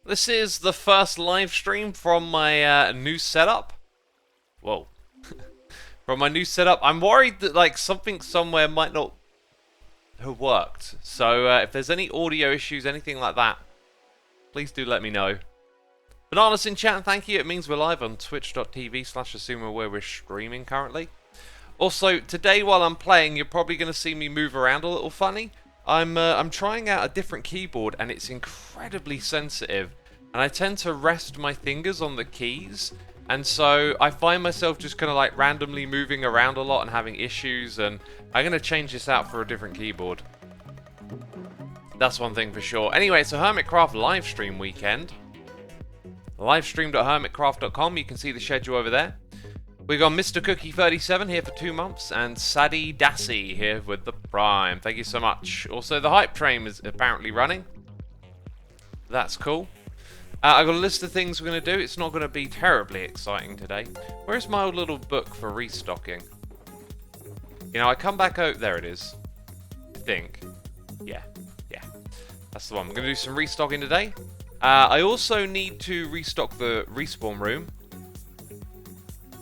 This is the first live stream from my new setup. Whoa. From my new setup. I'm worried that like something somewhere might not have worked. So if there's any audio issues, anything like that, please do let me know. Bananas in chat, thank you. It means we're live on twitch.tv/Xisuma where we're streaming currently. Also, today while I'm playing, you're probably going to see me move around a little funny. I'm trying out a different keyboard and it's incredibly sensitive. And I tend to rest my fingers on the keys. And so I find myself just kind of like randomly moving around a lot and having issues. And I'm going to change this out for a different keyboard. That's one thing for sure. Anyway, it's a Hermitcraft live stream weekend. Livestream.hermitcraft.com. You can see the schedule over there. We got Mr. Cookie 37 here for 2 months, and Sadie Dassy here with the Prime. Thank you so much. Also, the hype train is apparently running. That's cool. I've got a list of things we're going to do. It's not going to be terribly exciting today. Where's my old little book for restocking? You know, I come back out. There it is. I think. Yeah. That's the one. We're going to do some restocking today. I also need to restock the respawn room.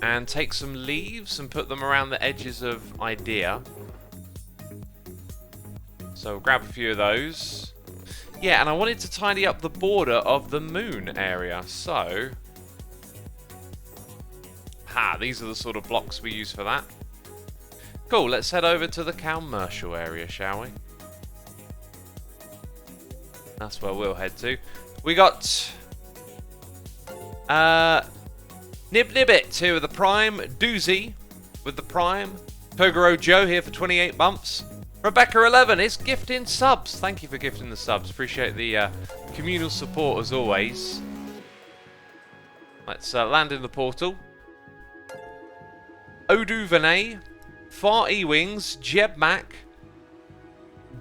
And take some leaves and put them around the edges of Idea. So grab a few of those. Yeah, and I wanted to tidy up the border of the moon area. So, these are the sort of blocks we use for that. Cool, let's head over to the commercial area, shall we? That's where we'll head to. We got Nib Nibbit here with the Prime, Doozy with the Prime, Pogoro Joe here for 28 months, Rebecca 11 is gifting subs. Thank you for gifting the subs. Appreciate the communal support as always. Let's land in the portal. Odu Vinay, Far E-Wings, Jeb Mac,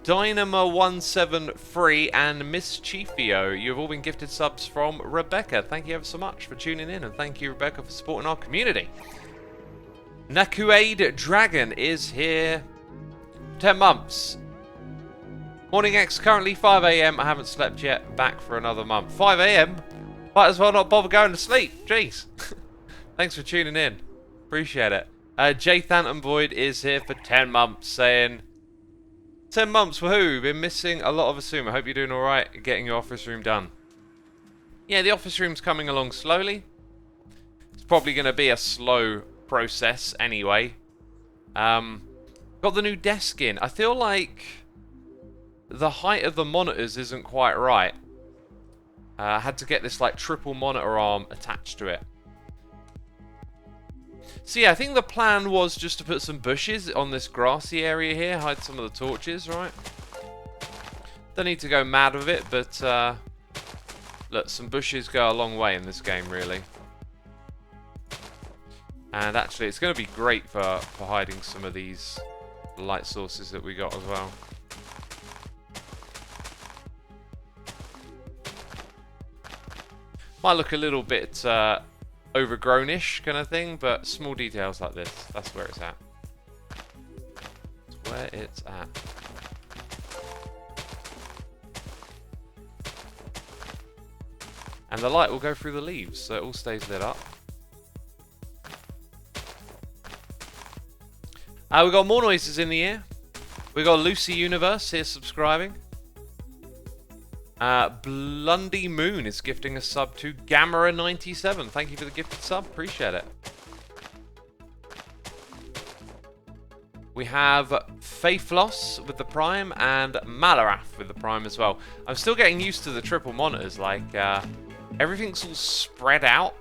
Dynamo173 and Mischiefio. You've all been gifted subs from Rebecca. Thank you ever so much for tuning in, and thank you, Rebecca, for supporting our community. Nakuade Dragon is here. 10 months. Morning X, currently 5 AM. I haven't slept yet. Back for another month. 5 AM? Might as well not bother going to sleep. Jeez. Thanks for tuning in. Appreciate it. J Thanton Void is here for 10 months, saying 10 months, woohoo! Been missing a lot of Xisuma. Hope you're doing alright getting your office room done. Yeah, the office room's coming along slowly. It's probably going to be a slow process anyway. Got the new desk in. I feel like the height of the monitors isn't quite right. I had to get this like triple monitor arm attached to it. So yeah, I think the plan was just to put some bushes on this grassy area here, hide some of the torches, right? Don't need to go mad with it, but look, some bushes go a long way in this game, really. And actually, it's going to be great for hiding some of these light sources that we got as well. Might look a little bit overgrown-ish kind of thing, but small details like this, that's where it's at. That's where it's at. And the light will go through the leaves, so it all stays lit up. We got more noises in the air. We got Lucy Universe here subscribing. Blundy Moon is gifting a sub to Gamera97. Thank you for the gifted sub. Appreciate it. We have Faithloss with the Prime and Malaraf with the Prime as well. I'm still getting used to the triple monitors. Like, everything's all spread out.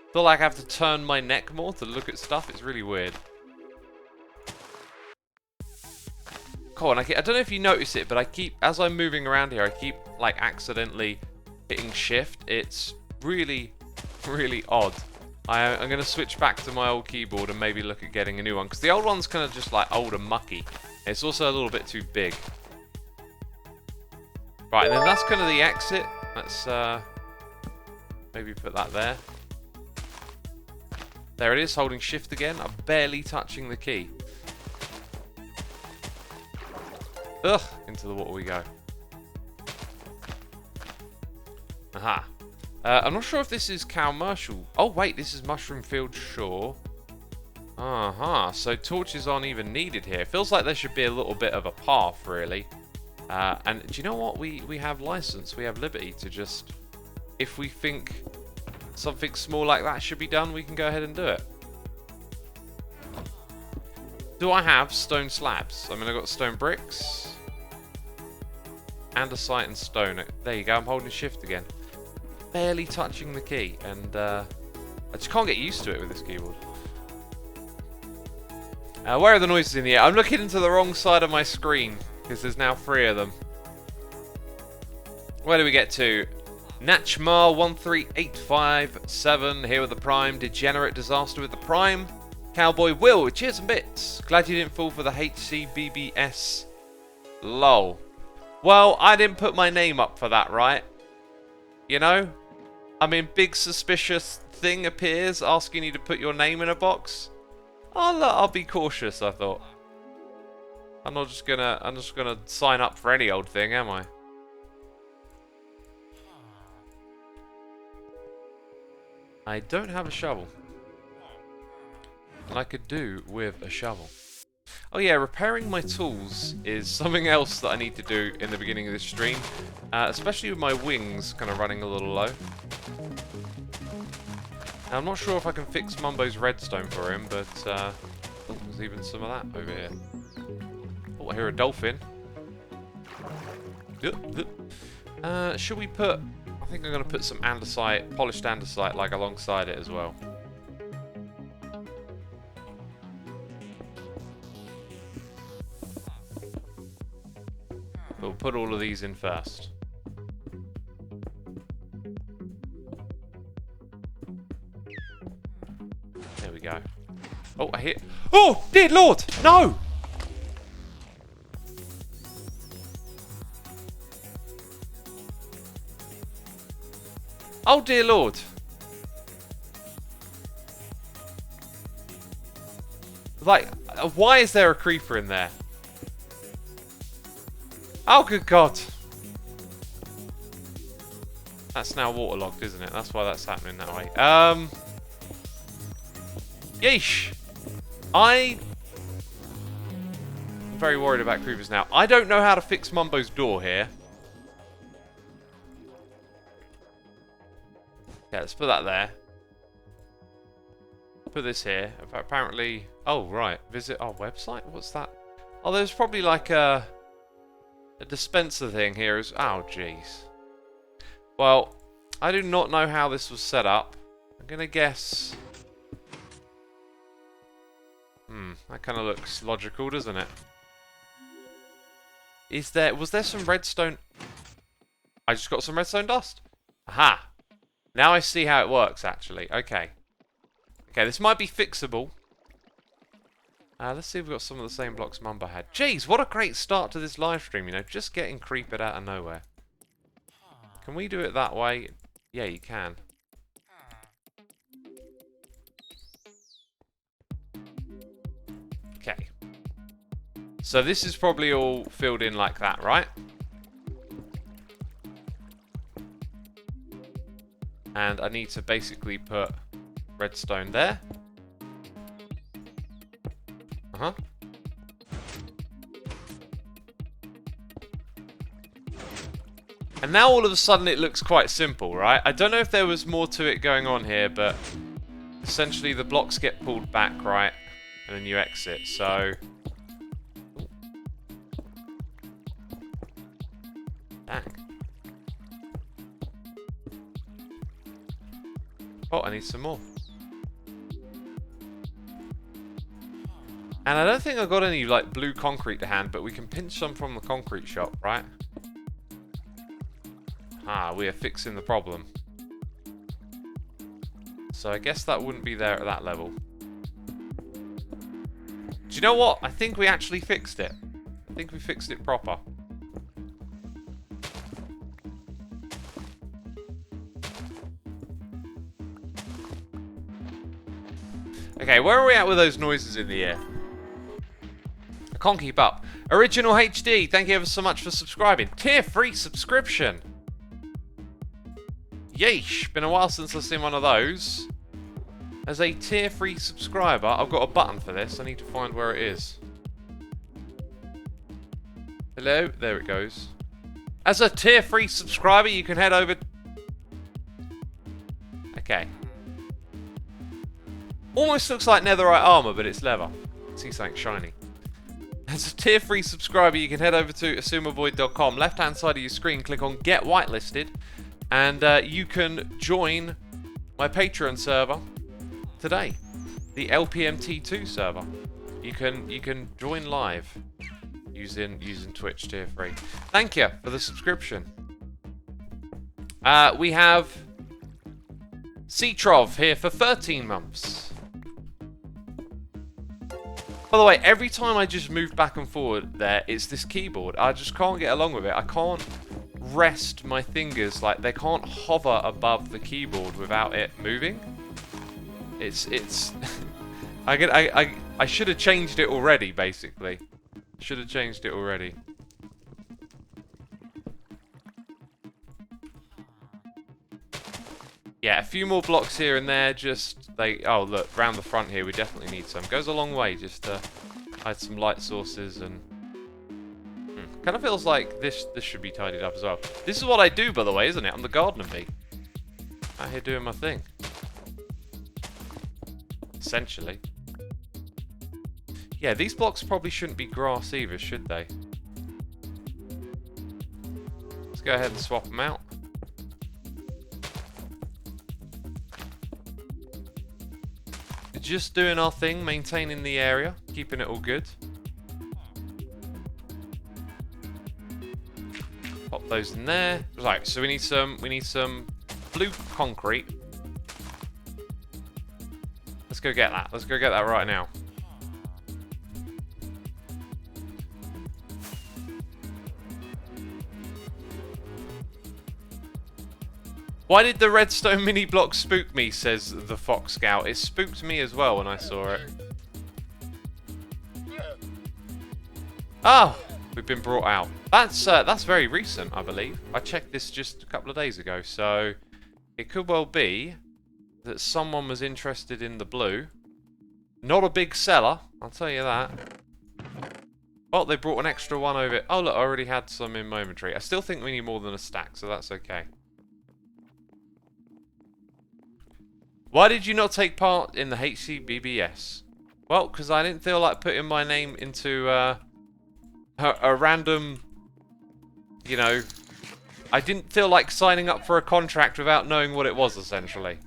I feel like I have to turn my neck more to look at stuff. It's really weird. Cool, and I don't know if you notice it, but I keep, as I'm moving around here, I keep like accidentally hitting shift. It's really, really odd. I'm going to switch back to my old keyboard and maybe look at getting a new one, because the old one's kind of just like old and mucky. It's also a little bit too big. Right, and then that's kind of the exit. Let's maybe put that there. There it is, holding shift again. I'm barely touching the key. Ugh, into the water we go. Aha. I'm not sure if this is commercial. Oh, wait, this is Mushroom Field Shore. So torches aren't even needed here. It feels like there should be a little bit of a path, really. And do you know what? We have license. We have liberty to just... If we think something small like that should be done, we can go ahead and do it. Do I have stone slabs? I mean, I've got stone bricks. Andesite and stone. There you go. I'm holding shift again. Barely touching the key. And I just can't get used to it with this keyboard. Where are the noises in the air? I'm looking into the wrong side of my screen because there's now 3 of them. Where do we get to? Natchmar13857 here with the Prime. Degenerate Disaster with the Prime. Cowboy Will with cheers and bits. Glad you didn't fall for the HCBBS. Lol. Well, I didn't put my name up for that, right? You know? I mean, big suspicious thing appears asking you to put your name in a box. I'll be cautious, I thought. I'm just gonna sign up for any old thing, am I? I don't have a shovel. And I could do with a shovel. Oh yeah, repairing my tools is something else that I need to do in the beginning of this stream. Especially with my wings kind of running a little low. Now, I'm not sure if I can fix Mumbo's redstone for him, but oh, there's even some of that over here. Oh, I hear a dolphin. Should we put... I think I'm going to put some andesite, polished andesite, like alongside it as well. But we'll put all of these in first. There we go. Oh, I hit. Oh, dear Lord! No! Oh, dear Lord. Like, why is there a creeper in there? Oh, good God. That's now waterlogged, isn't it? That's why that's happening that way. Yeesh. I'm very worried about creepers now. I don't know how to fix Mumbo's door here. Yeah, let's put that there. Put this here. Apparently... Oh, right. Visit our website? What's that? Oh, there's probably like a dispenser thing here. Oh, jeez. Well, I do not know how this was set up. I'm going to guess... that kind of looks logical, doesn't it? Was there some redstone? I just got some redstone dust. Aha! Now I see how it works, actually. Okay. Okay, this might be fixable. Let's see if we've got some of the same blocks Mumbo had. Jeez, what a great start to this live stream, you know, just getting creeped out of nowhere. Can we do it that way? Yeah, you can. Okay. So this is probably all filled in like that, right? And I need to basically put redstone there. Uh-huh. And now all of a sudden it looks quite simple, right? I don't know if there was more to it going on here, but essentially the blocks get pulled back, right? And then you exit, so... Dang. Oh, I need some more. And I don't think I got any, like, blue concrete to hand, but we can pinch some from the concrete shop, right? Ah, we are fixing the problem. So I guess that wouldn't be there at that level. Do you know what? I think we actually fixed it. I think we fixed it proper. Okay, where are we at with those noises in the air? I can't keep up. Original HD, thank you ever so much for subscribing. Tier 3 subscription. Yeesh, been a while since I've seen one of those. As a tier 3 subscriber, I've got a button for this. I need to find where it is. Hello? There it goes. As a tier 3 subscriber, you can head over... Okay. Almost looks like netherite armor, but it's leather. See something shiny. As a tier 3 subscriber, you can head over to xisumavoid.com. Left-hand side of your screen, click on Get Whitelisted. And you can join my Patreon server today. The LPMT2 server. You can join live using Twitch tier 3. Thank you for the subscription. We have Cetrov here for 13 months. By the way, every time I just move back and forward there, it's this keyboard. I just can't get along with it. I can't rest my fingers, like they can't hover above the keyboard without it moving. It's I should have changed it already, basically. Should have changed it already. Yeah, a few more blocks here and there, oh look, round the front here we definitely need some. Goes a long way just to add some light sources and... Kind of feels like this should be tidied up as well. This is what I do, by the way, isn't it? I'm the gardener bee. Out here doing my thing. Essentially. Yeah, these blocks probably shouldn't be grass either, should they? Let's go ahead and swap them out. Just doing our thing, maintaining the area, keeping it all good. Pop those in there. Right, so we need some blue concrete. Let's go get that. Let's go get that right now. Why did the redstone mini block spook me, says the Fox Scout. It spooked me as well when I saw it. Oh, we've been brought out. That's very recent, I believe. I checked this just a couple of days ago, so it could well be that someone was interested in the blue. Not a big seller, I'll tell you that. Oh, they brought an extra one over. Oh, look, I already had some in my inventory. I still think we need more than a stack, so that's okay. Why did you not take part in the HCBBS? Well, because I didn't feel like putting my name into a random, you know, I didn't feel like signing up for a contract without knowing what it was, essentially.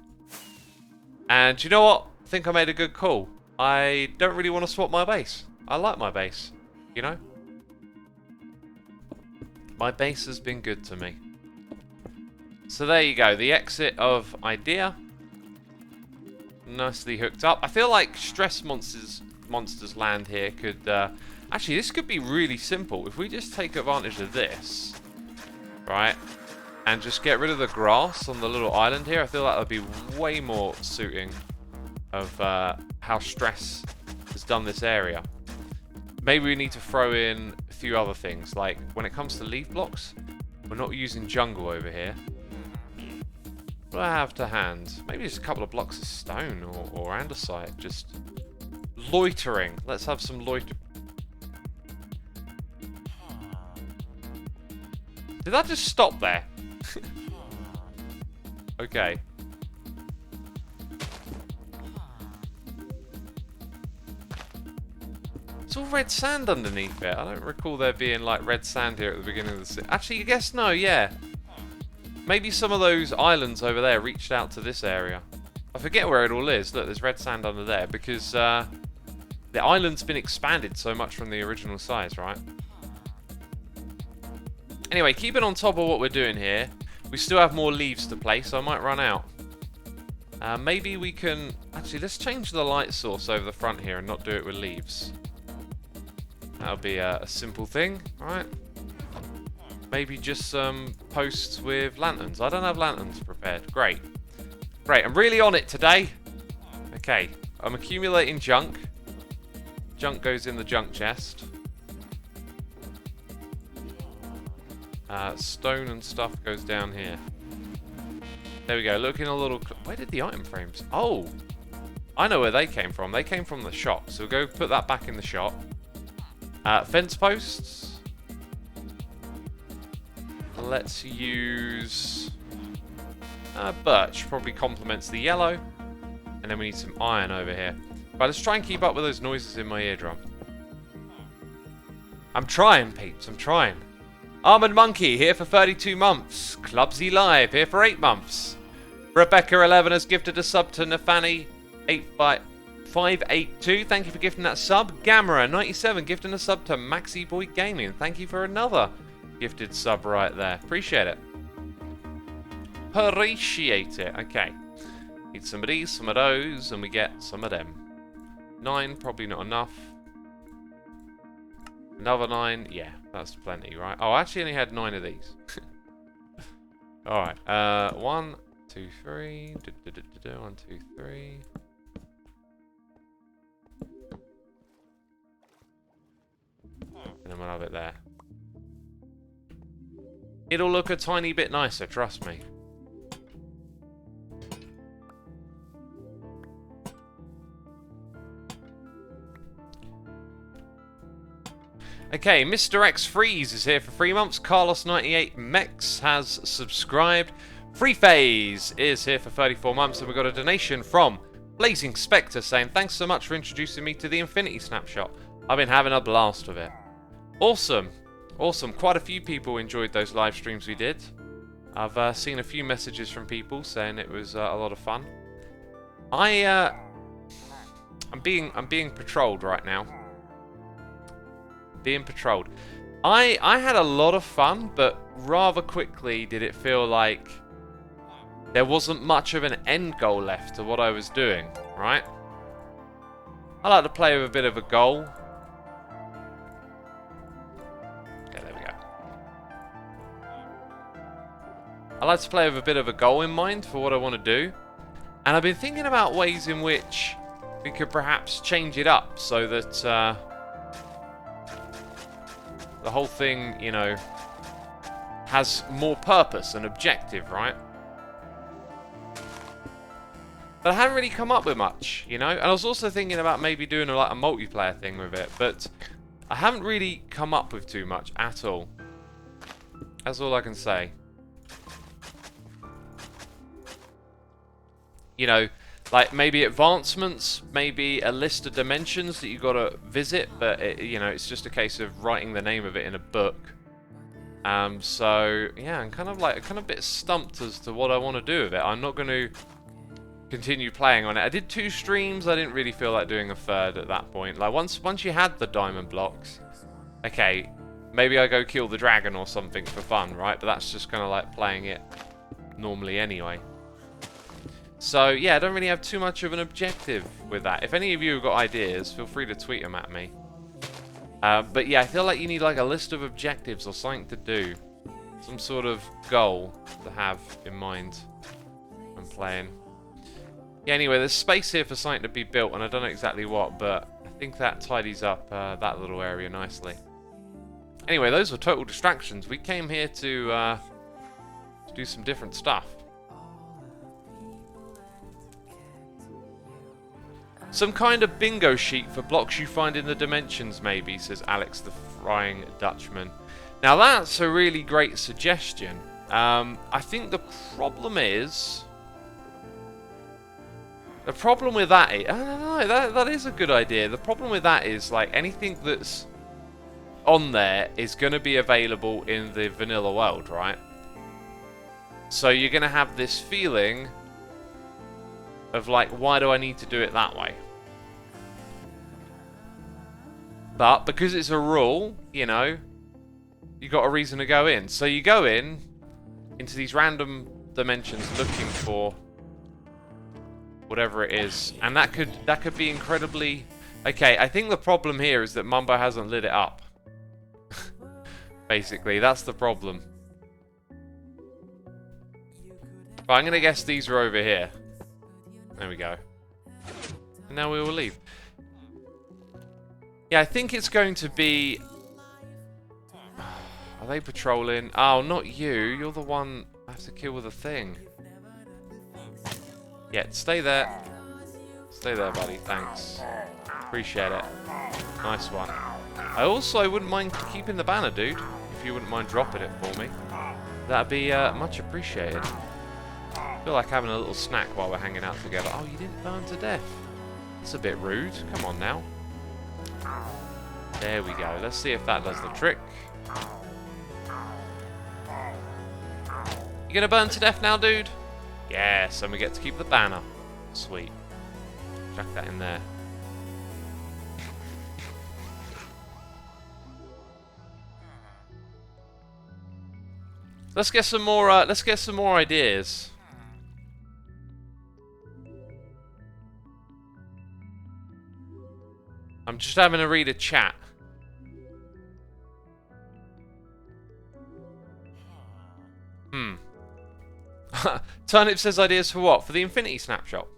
And you know what? I think I made a good call. I don't really want to swap my base. I like my base, you know? My base has been good to me. So there you go, the exit of Idea. Nicely hooked up. I feel like Stress Monsters Land here could... actually, this could be really simple. If we just take advantage of this, right, and just get rid of the grass on the little island here, I feel like that would be way more suiting of how Stress has done this area. Maybe we need to throw in a few other things, like when it comes to leaf blocks, we're not using jungle over here. What do I have to hand? Maybe just a couple of blocks of stone or andesite. Just loitering. Let's have some loiter. Did that just stop there? Okay. It's all red sand underneath it. I don't recall there being like red sand here at the beginning of the city. Actually, I guess no, yeah. Maybe some of those islands over there reached out to this area. I forget where it all is. Look, there's red sand under there because the island's been expanded so much from the original size, right? Anyway, keeping on top of what we're doing here, we still have more leaves to place, so I might run out. Maybe we can... Actually, let's change the light source over the front here and not do it with leaves. That'll be a simple thing, alright? Maybe just some posts with lanterns. I don't have lanterns prepared. Great. Great, I'm really on it today. Okay, I'm accumulating junk. Junk goes in the junk chest. Stone and stuff goes down here. There we go. Looking a little... Where did the item frames... Oh! I know where they came from. They came from the shop. So we'll go put that back in the shop. Fence posts. Let's use... birch. Probably complements the yellow. And then we need some iron over here. Right, let's try and keep up with those noises in my eardrum. I'm trying, peeps. I'm trying. Almond Monkey here for 32 months. Clubsy Live here for 8 months. Rebecca11 has gifted a sub to Nafani 582. Thank you for gifting that sub. Gamera97 gifting a sub to Maxi Boy Gaming. Thank you for another gifted sub right there. Appreciate it. Appreciate it. Okay. Need some of these, some of those, and we get some of them. 9, probably not enough. Another 9, yeah, that's plenty, right? Oh, I actually only had 9 of these. Alright, 1, 2, 3. 1, 2, 3. And then we'll have it there. It'll look a tiny bit nicer, trust me. Okay, Mr. X Freeze is here for 3 months. Carlos98 Mex has subscribed. Free Phase is here for 34 months. And we've got a donation from Blazing Spectre saying, thanks so much for introducing me to the Infinity Snapshot. I've been having a blast with it. Awesome. Awesome. Quite a few people enjoyed those live streams we did. I've seen a few messages from people saying it was a lot of fun. I'm being patrolled right now. Being patrolled. I had a lot of fun, but rather quickly did it feel like there wasn't much of an end goal left to what I was doing, right? I like to play with a bit of a goal. Okay, there we go. I like to play with a bit of a goal in mind for what I want to do. And I've been thinking about ways in which we could perhaps change it up so that the whole thing, you know, has more purpose and objective, right? But I haven't really come up with much, you know? And I was also thinking about maybe doing like a multiplayer thing with it, but I haven't really come up with too much at all. That's all I can say. You know, like maybe advancements, maybe a list of dimensions that you gotta visit, but it, you know, it's just a case of writing the name of it in a book. So yeah, I'm kind of a bit stumped as to what I want to do with it. I'm not going to continue playing on it. I did 2 streams. I didn't really feel like doing a third at that point. Like once you had the diamond blocks, okay, maybe I go kill the dragon or something for fun, right? But that's just kind of like playing it normally anyway. So, yeah, I don't really have too much of an objective with that. If any of you have got ideas, feel free to tweet them at me. But, yeah, I feel like you need, like, a list of objectives or something to do. Some sort of goal to have in mind when playing. Yeah, anyway, there's space here for something to be built, and I don't know exactly what, but I think that tidies up that little area nicely. Anyway, those were total distractions. We came here to do some different stuff. Some kind of bingo sheet for blocks you find in the dimensions, maybe, says Alex the Frying Dutchman. Now, that's a really great suggestion. I think the problem is... The problem with that is... I don't know, that is a good idea. The problem with that is, like, anything that's on there is going to be available in the vanilla world, right? So you're going to have this feeling of, like, why do I need to do it that way? But because it's a rule, you know, you got a reason to go in. So you go into these random dimensions looking for whatever it is, and that could be incredibly... Okay, I think the problem here is that Mumbo hasn't lit it up. Basically, that's the problem. But I'm gonna guess these are over here. There we go. And now we will leave. Yeah, I think it's going to be... Are they patrolling? Oh, not you. You're the one I have to kill with a thing. Yeah, stay there. Stay there, buddy. Thanks. Appreciate it. Nice one. I wouldn't mind keeping the banner, dude. If you wouldn't mind dropping it for me. That'd be much appreciated. I feel like having a little snack while we're hanging out together. Oh, you didn't burn to death. That's a bit rude. Come on now. There we go. Let's see if that does the trick. You gonna burn to death now, dude? Yes, and we get to keep the banner. Sweet. Chuck that in there. Let's get some more. Let's get some more ideas. I'm just having a read of chat. Turnip says ideas for what? For the Infinity Snapshot.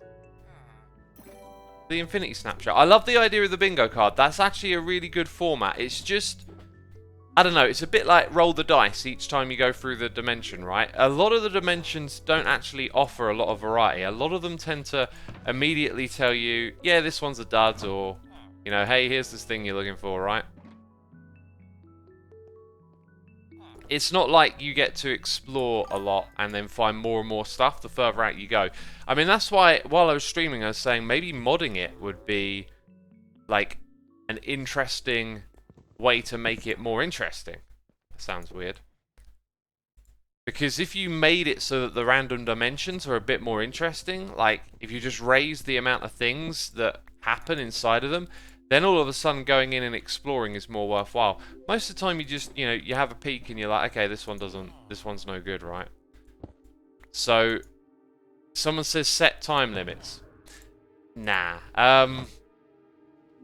The Infinity Snapshot. I love the idea of the bingo card. That's actually a really good format. It's just, I don't know, it's a bit like roll the dice each time you go through the dimension, right? A lot of the dimensions don't actually offer a lot of variety. A lot of them tend to immediately tell you, yeah, this one's a dud, or, you know, hey, here's this thing you're looking for, right? It's not like you get to explore a lot and then find more and more stuff the further out you go. I mean, that's why while I was streaming, I was saying maybe modding it would be like an interesting way to make it more interesting. That sounds weird. Because if you made it so that the random dimensions are a bit more interesting, like if you just raise the amount of things that happen inside of them, then all of a sudden going in and exploring is more worthwhile. Most of the time you just, you know, you have a peek and you're like, okay, this one's no good, right? So, someone says set time limits. Nah.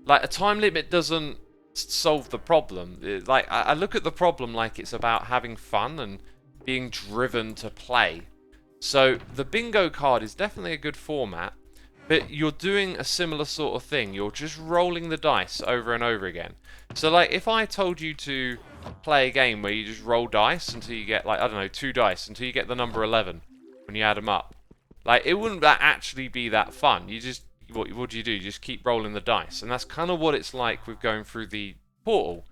Like, a time limit doesn't solve the problem. Like, I look at the problem like it's about having fun and being driven to play. So, the bingo card is definitely a good format. But you're doing a similar sort of thing. You're just rolling the dice over and over again. So, like, if I told you to play a game where you just roll dice until you get, like, I don't know, 2 dice until you get the number 11 when you add them up. Like, it wouldn't actually be that fun. You just, what do? You just keep rolling the dice. And that's kind of what it's like with going through the portal.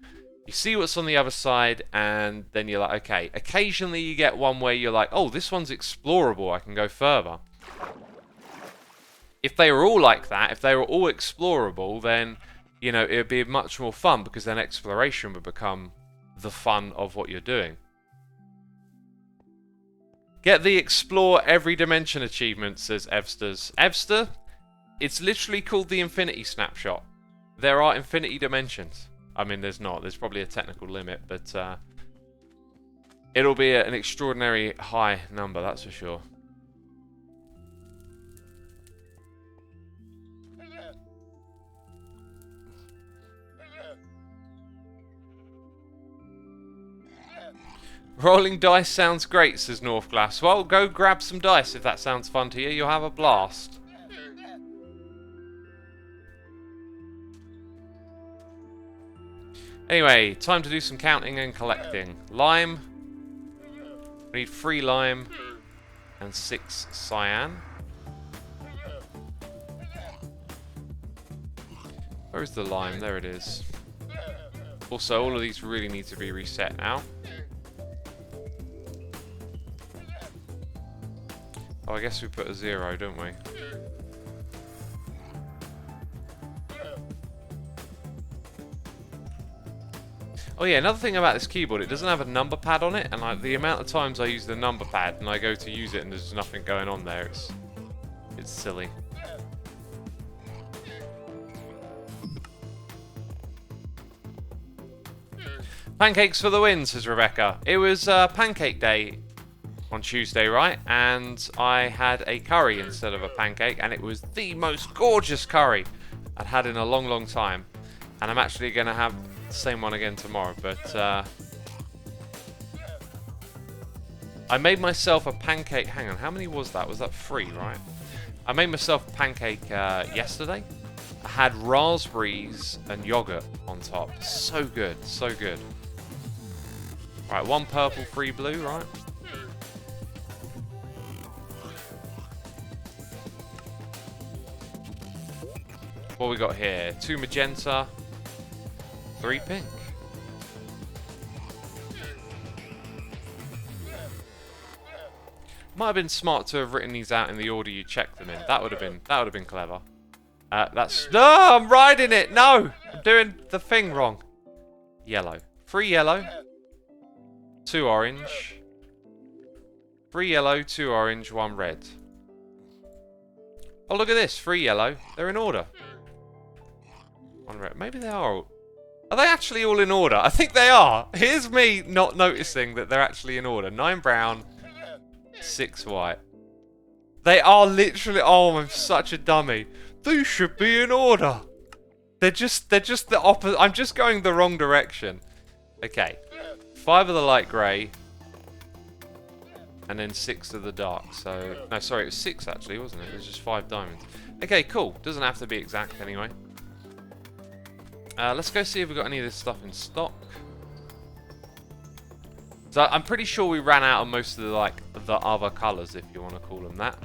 You see what's on the other side, and then you're like, okay. Occasionally you get one where you're like, oh, this one's explorable. I can go further. If they were all like that, if they were all explorable, then, you know, it would be much more fun, because then exploration would become the fun of what you're doing. Get the Explore Every Dimension achievement, says Evsters. Evster, it's literally called the Infinity Snapshot. There are infinity dimensions. I mean, there's not. There's probably a technical limit, but it'll be an extraordinary high number, that's for sure. Rolling dice sounds great, says Northglass. Well, go grab some dice if that sounds fun to you. You'll have a blast. Anyway, time to do some counting and collecting. Lime. We need 3 lime and 6 cyan. Where's the lime? There it is. Also, all of these really need to be reset now. Oh, I guess we put a 0, don't we? Oh yeah, another thing about this keyboard, it doesn't have a number pad on it, and like the amount of times I use the number pad and I go to use it and there's nothing going on there, it's silly. Pancakes for the win, says Rebecca. It was pancake day on Tuesday, right? And I had a curry instead of a pancake, and it was the most gorgeous curry I'd had in a long, long time. And I'm actually going to have the same one again tomorrow, but I made myself a pancake. Hang on, how many was that? Was that 3, right? I made myself a pancake yesterday. I had raspberries and yogurt on top. So good, so good. Right, 1 purple, 3 blue, right? What we got here? 2 magenta, 3 pink. Might have been smart to have written these out in the order you checked them in. That would have been clever. No, I'm riding it. No, I'm doing the thing wrong. Yellow. 3 yellow. 2 orange. 3 yellow, 2 orange, 1 red. Oh, look at this. 3 yellow. They're in order. 1 red. Maybe they are all... Are they actually all in order? I think they are. Here's me not noticing that they're actually in order. 9 brown, 6 white. They are literally... Oh, I'm such a dummy. These should be in order. They're just the opposite. I'm just going the wrong direction. Okay. 5 of the light grey. And then 6 of the dark. So... No, sorry. It was 6 actually, wasn't it? It was just 5 diamonds. Okay, cool. Doesn't have to be exact anyway. Let's go see if we've got any of this stuff in stock. So I'm pretty sure we ran out of most of the other colours, if you want to call them that.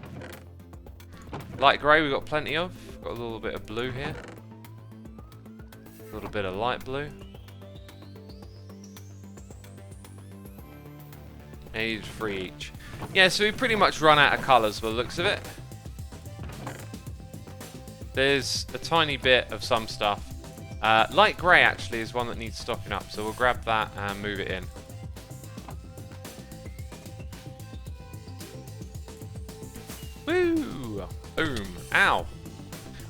Light grey we've got plenty of. Got a little bit of blue here. A little bit of light blue. Need 3 each. Yeah, so we pretty much run out of colours by the looks of it. There's a tiny bit of some stuff. Light grey actually is one that needs stocking up, so we'll grab that and move it in. Woo! Boom. Ow.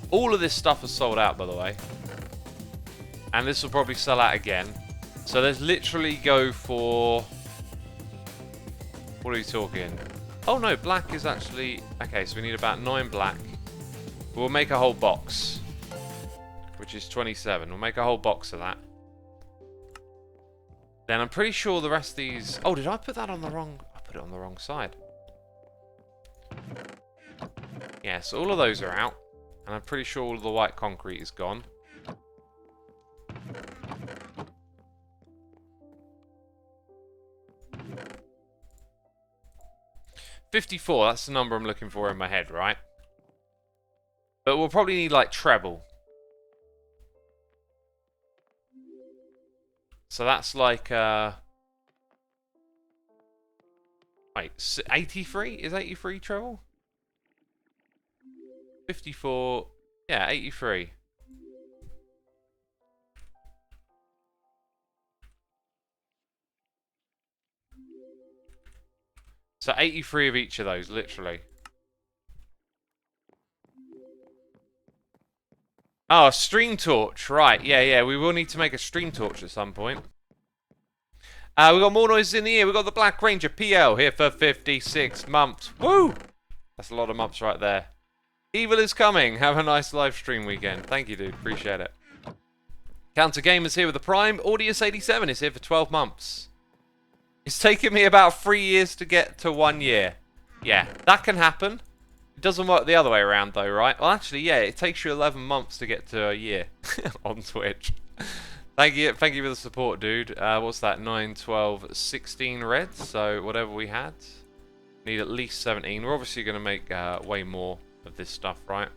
All of this stuff is sold out, by the way. And this will probably sell out again. So there's literally go for... What are we talking? Oh no, black is actually... Okay, so we need about 9 black. We'll make a whole box. Which is 27. We'll make a whole box of that. Then I'm pretty sure the rest of these... Oh, did I put that on the wrong... I put it on the wrong side. Yeah, so all of those are out. And I'm pretty sure all of the white concrete is gone. $54, that's the number I'm looking for in my head, right? But we'll probably need, like, treble. So that's like, wait, 83? Is 83 treble? 54, yeah, 83. So 83 of each of those, literally. Oh, a stream torch. Right, yeah, we will need to make a stream torch at some point. We've got more noises in the ear. We've got the Black Ranger PL here for 56 months. Woo! That's a lot of months right there. Evil is coming. Have a nice live stream weekend. Thank you, dude. Appreciate it. Counter Gamers here with the Prime. Audius87 is here for 12 months. It's taken me about 3 years to get to 1 year. Yeah, that can happen. It doesn't work the other way around though, right? Well, actually, yeah, it takes you 11 months to get to a year on Twitch. Thank you for the support, dude. What's that? 9, 12, 16 reds. So whatever we had, need at least 17. We're obviously going to make way more of this stuff, right?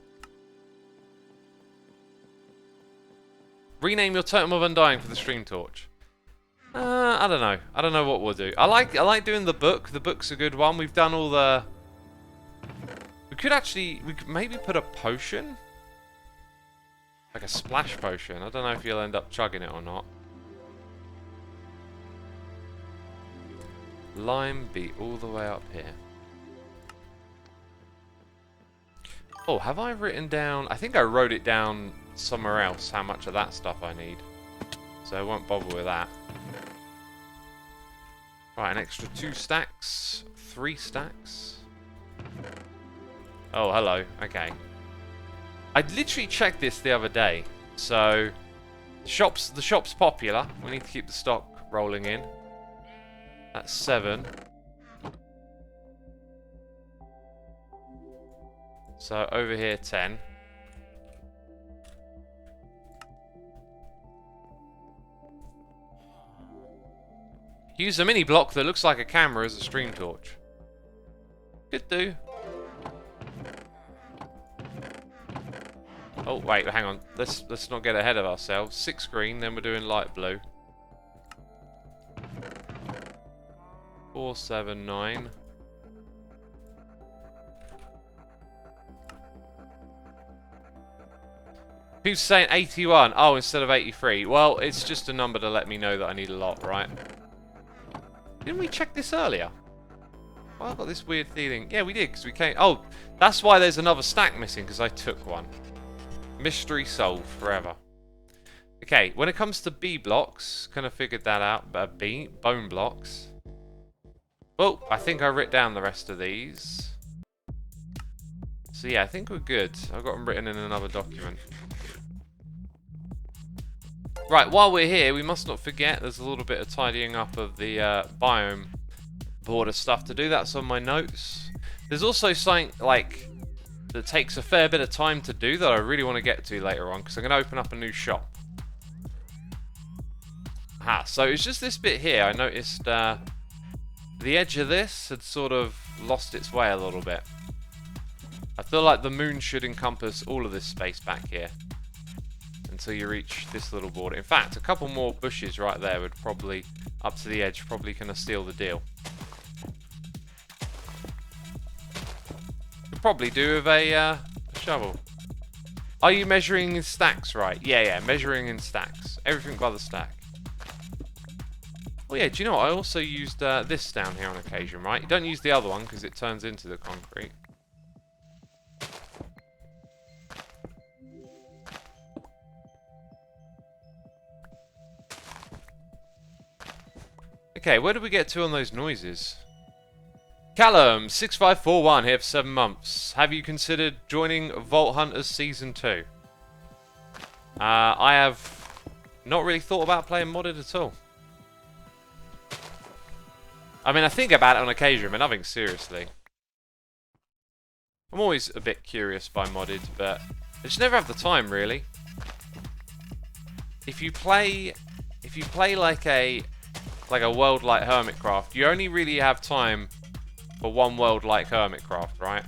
Rename your Totem of Undying for the stream torch. I don't know. I don't know what we'll do. I like doing the book. The book's a good one. We've done all the... We could maybe put a potion? Like a splash potion. I don't know if you'll end up chugging it or not. Lime be all the way up here. Oh, have I written down... I think I wrote it down somewhere else, how much of that stuff I need. So I won't bother with that. Right, an extra 2 stacks. 3 stacks. Oh, hello. Okay. I literally checked this the other day. So, the shop's popular. We need to keep the stock rolling in. That's 7. So, over here, 10. Use a mini block that looks like a camera as a stream torch. Could do. Oh wait, hang on. Let's not get ahead of ourselves. 6 green, then we're doing light blue. 4, 7, 9. Who's saying 81? Oh, instead of 83. Well, it's just a number to let me know that I need a lot, right? Didn't we check this earlier? Well, I've got this weird feeling. Yeah, we did, because we came... Oh, that's why there's another stack missing, because I took one. Mystery solved forever. Okay, when it comes to B blocks, kind of figured that out. B, bone blocks. Oh, I think I wrote down the rest of these. So yeah, I think we're good. I've got them written in another document. Right, while we're here, we must not forget there's a little bit of tidying up of the biome border stuff to do. That's on my notes. There's also something like that takes a fair bit of time to do that I really want to get to later on, because I'm going to open up a new shop. Aha, so it's just this bit here. I noticed the edge of this had sort of lost its way a little bit. I feel like the moon should encompass all of this space back here until you reach this little border. In fact, a couple more bushes right there would probably, up to the edge, probably gonna seal the deal. Could probably do with a shovel. Are you measuring in stacks right? Yeah, measuring in stacks. Everything by the stack. Oh yeah, do you know what? I also used this down here on occasion, right? You don't use the other one because it turns into the concrete. Okay, where did we get to on those noises? Callum, 6541 here for 7 months. Have you considered joining Vault Hunters Season 2? I have not really thought about playing modded at all. I mean, I think about it on occasion, but nothing seriously. I'm always a bit curious by modded, but I just never have the time, really. If you play like a world like Hermitcraft, you only really have time for one world like Hermitcraft, right?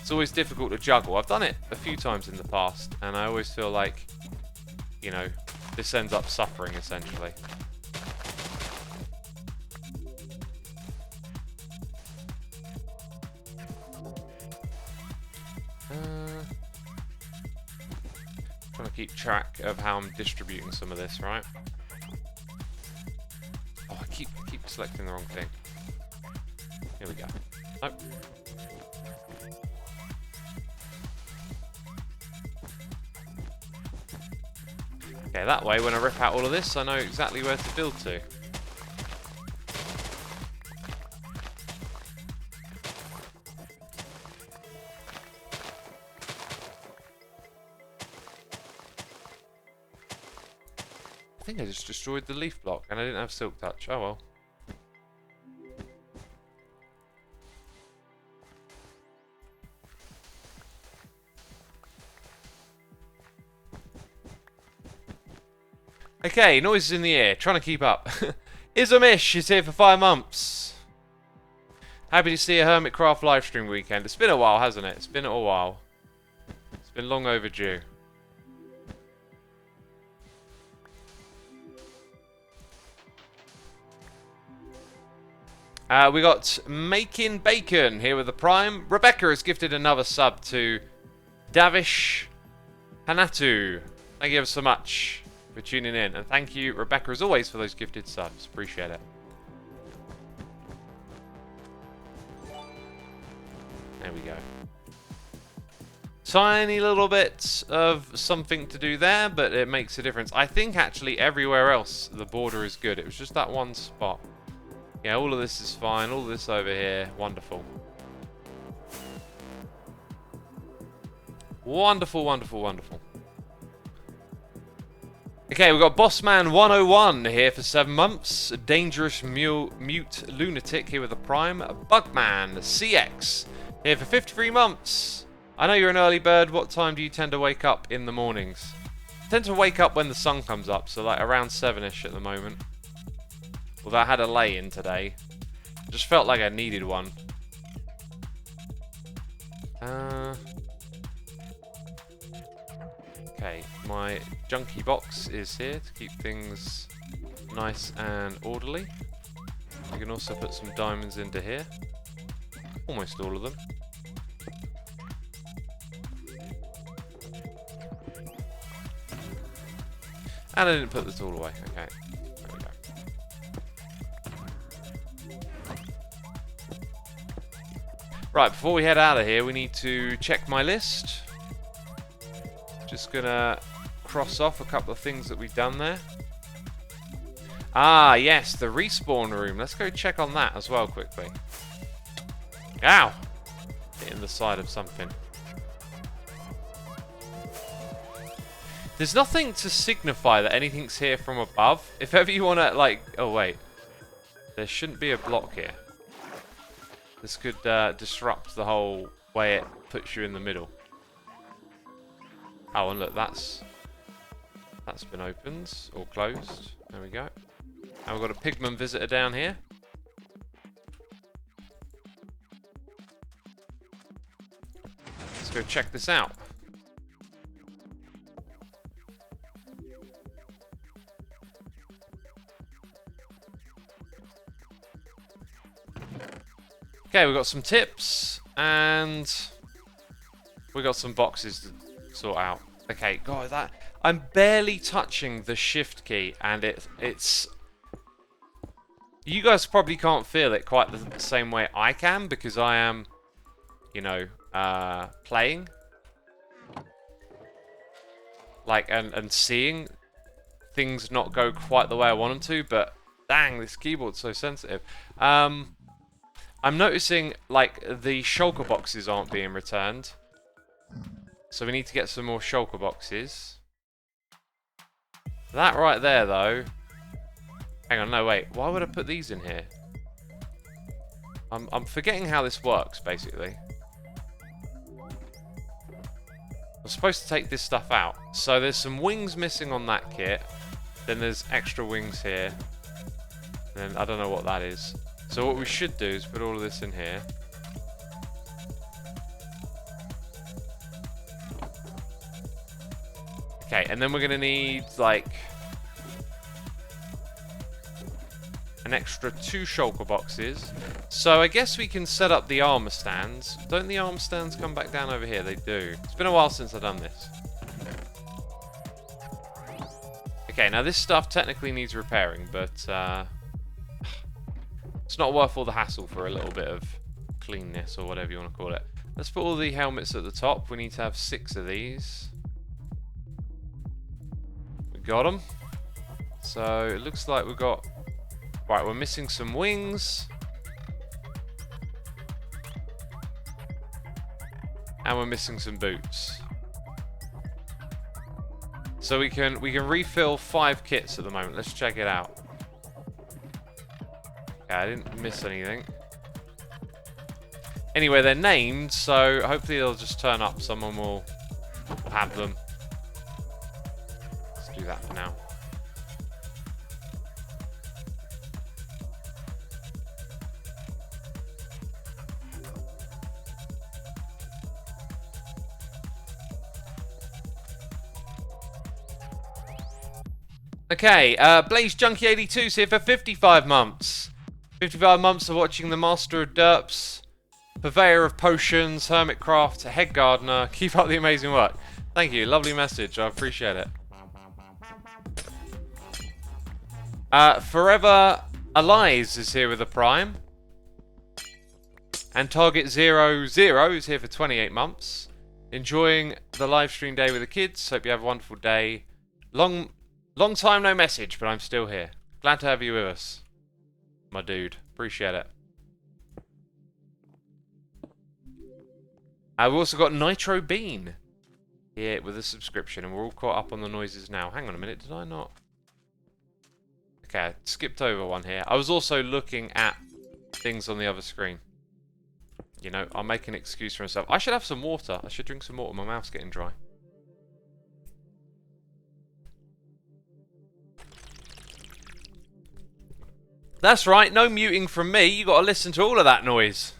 It's always difficult to juggle. I've done it a few times in the past, and I always feel like, you know, this ends up suffering, essentially. Trying to keep track of how I'm distributing some of this, right? Oh, I keep selecting the wrong thing. Here we go. Nope. Okay, that way when I rip out all of this, I know exactly where to build to. I think I just destroyed the leaf block and I didn't have silk touch. Oh well. Okay, noises in the air. Trying to keep up. Izumish is here for 5 months. Happy to see a Hermitcraft livestream weekend. It's been a while, hasn't it? It's been a while. It's been long overdue. We got Making Bacon here with the Prime. Rebecca has gifted another sub to Davish Hanatu. Thank you ever so much for tuning in. And thank you, Rebecca, as always, for those gifted subs. Appreciate it. There we go. Tiny little bit of something to do there, but it makes a difference. I think, actually, everywhere else, the border is good. It was just that one spot. Yeah, all of this is fine. All of this over here, wonderful. Wonderful, wonderful, wonderful. Okay, we've got Bossman 101 here for 7 months. Dangerous Mute Lunatic here with the Prime. Bugman CX here for 53 months. I know you're an early bird. What time do you tend to wake up in the mornings? I tend to wake up when the sun comes up, so like around 7ish at the moment. Although I had a lay-in today. Just felt like I needed one. Okay, my junkie box is here to keep things nice and orderly. You can also put some diamonds into here. Almost all of them. And I didn't put the tool away. Okay, there we go. Right, before we head out of here, we need to check my list. Just gonna cross off a couple of things that we've done there. Ah, yes, the respawn room. Let's go check on that as well quickly. Ow! Hitting the side of something. There's nothing to signify that anything's here from above. If ever you want to, like... Oh, wait. There shouldn't be a block here. This could disrupt the whole way it puts you in the middle. Oh, and look, that's been opened or closed. There we go. And we've got a pigman visitor down here. Let's go check this out. Okay, we've got some tips, and we got some boxes to sort out. Okay, God, that I'm barely touching the shift key, and it's. You guys probably can't feel it quite the same way I can because I am, you know, playing, like, and seeing things not go quite the way I want them to. But dang, this keyboard's so sensitive. I'm noticing, like, the shulker boxes aren't being returned. So we need to get some more shulker boxes. That right there, though... Hang on, no, wait. Why would I put these in here? I'm forgetting how this works, basically. I'm supposed to take this stuff out. So there's some wings missing on that kit. Then there's extra wings here. And then I don't know what that is. So what we should do is put all of this in here. Okay, and then we're going to need, like, an extra 2 shulker boxes. So I guess we can set up the armor stands. Don't the armor stands come back down over here? They do. It's been a while since I've done this. Okay, now this stuff technically needs repairing, but it's not worth all the hassle for a little bit of cleanness or whatever you want to call it. Let's put all the helmets at the top. We need to have 6 of these. We got them. So it looks like we've got... Right, we're missing some wings. And we're missing some boots. So we can refill 5 kits at the moment. Let's check it out. Okay, I didn't miss anything. Anyway, they're named, so hopefully they'll just turn up. Someone will have them. Let's do that for now. Okay, Blaze Junkie 82 is here for 55 months. 55 months of watching the Master of Derps, Purveyor of Potions, Hermitcraft, Head Gardener. Keep up the amazing work. Thank you, lovely message, I appreciate it. Forever Alize is here with a Prime. And Target 00 is here for 28 months. Enjoying the live stream day with the kids. Hope you have a wonderful day. Long time no message, but I'm still here. Glad to have you with us, my dude. Appreciate it. We've also got Nitro Bean here with a subscription, and we're all caught up on the noises now. Hang on a minute, did I not? Okay, I skipped over one here. I was also looking at things on the other screen. You know, I'll make an excuse for myself. I should have some water. I should drink some water. My mouth's getting dry. That's right, no muting from me. You got to listen to all of that noise.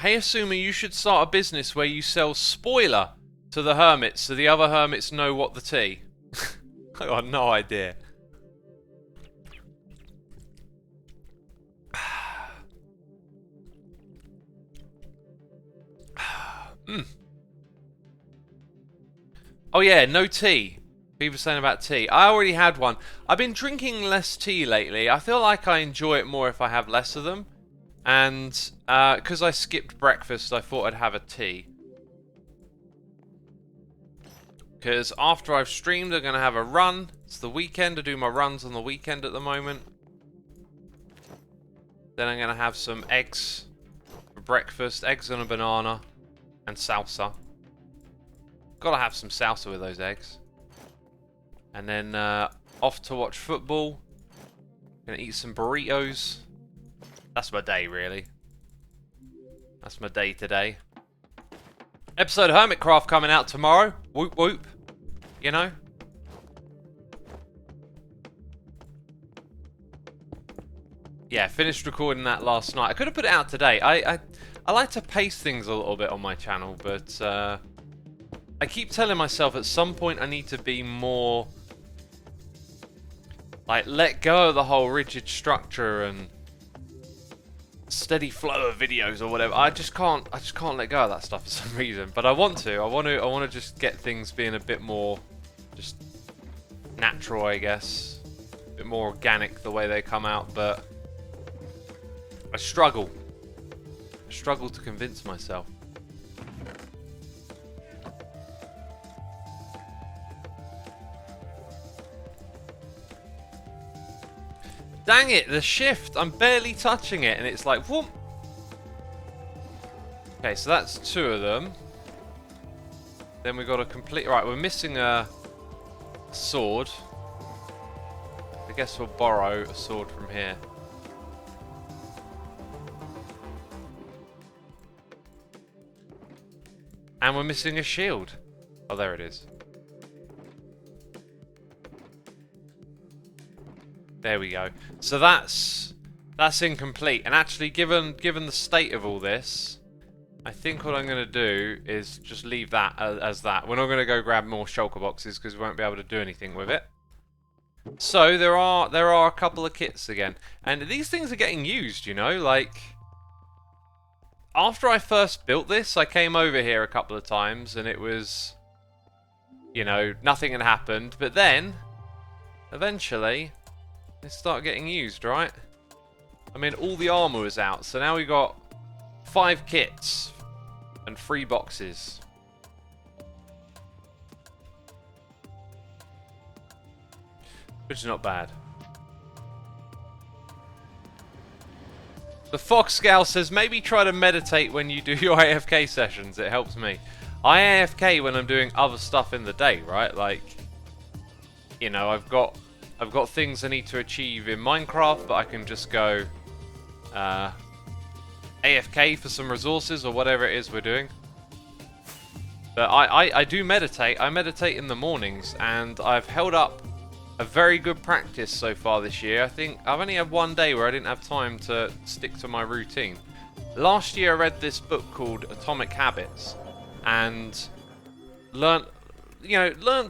Hey Xisuma, you should start a business where you sell spoiler to the hermits so the other hermits know what the tea. I got no idea. Oh yeah, no tea. People saying about tea. I already had one. I've been drinking less tea lately. I feel like I enjoy it more if I have less of them. And because I skipped breakfast, I thought I'd have a tea. Because after I've streamed, I'm going to have a run. It's the weekend. I do my runs on the weekend at the moment. Then I'm going to have some eggs for breakfast. Eggs and a banana. And salsa. Gotta have some salsa with those eggs. And then off to watch football. Gonna eat some burritos. That's my day, really. That's my day today. Episode of Hermitcraft coming out tomorrow. Whoop whoop. You know? Yeah, finished recording that last night. I could have put it out today. I like to pace things a little bit on my channel, but I keep telling myself at some point I need to be more like let go of the whole rigid structure and steady flow of videos or whatever. I just can't let go of that stuff for some reason. But I want to just get things being a bit more just natural, I guess. A bit more organic the way they come out, but I struggle to convince myself. Dang it, the shift! I'm barely touching it and it's like, whoop! Okay, so that's 2 of them. Then we got a complete... Right, we're missing a sword. I guess we'll borrow a sword from here. And we're missing a shield. Oh, there it is. There we go. So that's incomplete. And actually, given the state of all this, I think what I'm going to do is just leave that as that. We're not going to go grab more shulker boxes because we won't be able to do anything with it. So there are a couple of kits again, and these things are getting used. You know, like. After I first built this, I came over here a couple of times and it was, you know, nothing had happened. But then, eventually, they start getting used, right? I mean, all the armor was out, so now we got 5 kits and 3 boxes. Which is not bad. The Fox Scout says, maybe try to meditate when you do your AFK sessions. It helps me. I AFK when I'm doing other stuff in the day, right? Like, you know, I've got things I need to achieve in Minecraft, but I can just go AFK for some resources or whatever it is we're doing. But I do meditate. I meditate in the mornings, and I've held up a very good practice so far this year. I think I've only had one day where I didn't have time to stick to my routine. Last year I read this book called Atomic Habits and learned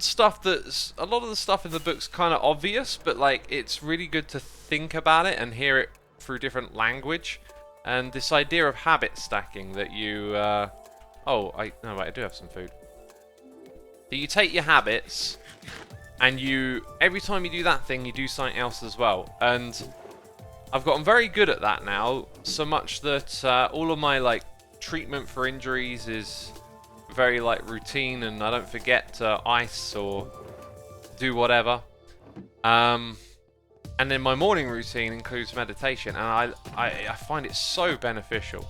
stuff that's a lot of the stuff in the book's kind of obvious, but like it's really good to think about it and hear it through different language. And this idea of habit stacking that you I do have some food. That you take your habits and every time you do that thing, you do something else as well. And I've gotten very good at that now, so much that all of my like treatment for injuries is very like routine, and I don't forget to ice or do whatever. And then my morning routine includes meditation, and I find it so beneficial.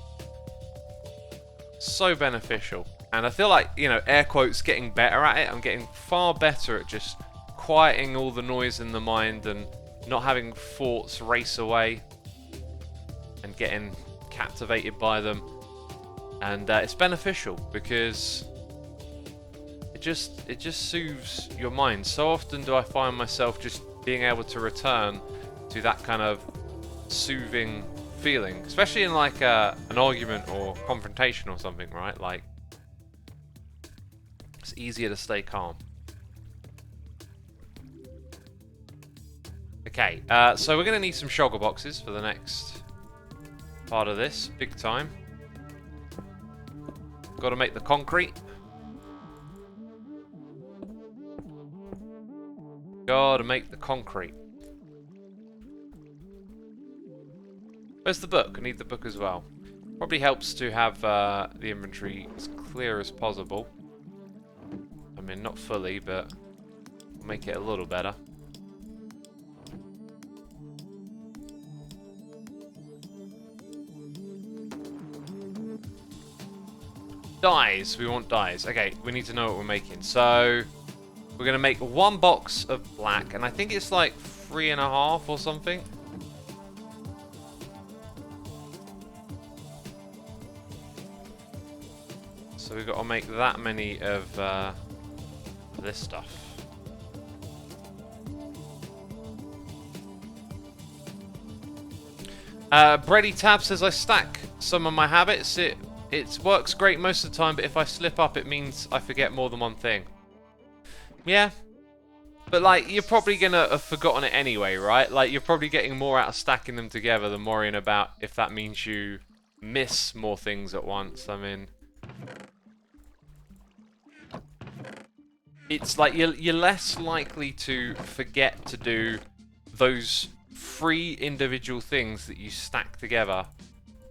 So beneficial. And I feel like, you know, air quotes, getting better at it. I'm getting far better at just quieting all the noise in the mind and not having thoughts race away and getting captivated by them. And it's beneficial because it just soothes your mind. So often do I find myself just being able to return to that kind of soothing feeling, especially in like an argument or confrontation or something, right? Like, it's easier to stay calm. Okay, so we're going to need some shulker boxes for the next part of this, big time. Got to make the concrete. Got to make the concrete. Where's the book? I need the book as well. Probably helps to have the inventory as clear as possible. I mean, not fully, but make it a little better. Dyes. We want dyes. Okay, we need to know what we're making. So, we're going to make 1 box of black, and I think it's like 3.5 or something. So we've got to make that many of this stuff. Bready Tab says I stack some of my habits. It works great most of the time, but if I slip up, it means I forget more than one thing. Yeah. But, like, you're probably going to have forgotten it anyway, right? Like, you're probably getting more out of stacking them together than worrying about if that means you miss more things at once. I mean, it's like you're less likely to forget to do those 3 individual things that you stack together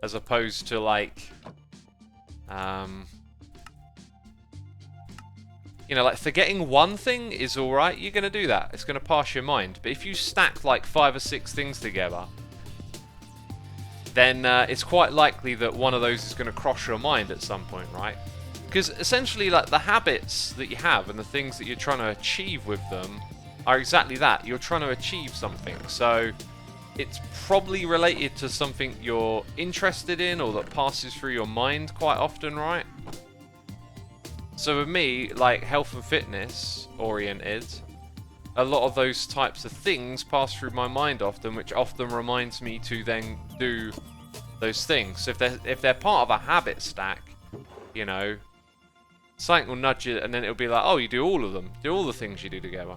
as opposed to, like, you know, like forgetting one thing is alright, you're going to do that. It's going to pass your mind. But if you stack like 5 or 6 things together, then it's quite likely that one of those is going to cross your mind at some point, right? Because essentially, like, the habits that you have and the things that you're trying to achieve with them are exactly that. You're trying to achieve something. So it's probably related to something you're interested in or that passes through your mind quite often, right? So with me, like, health and fitness oriented, a lot of those types of things pass through my mind often, which often reminds me to then do those things. So if they're part of a habit stack, you know, something will nudge you, and then it'll be like, oh, you do all of them. Do all the things you do together.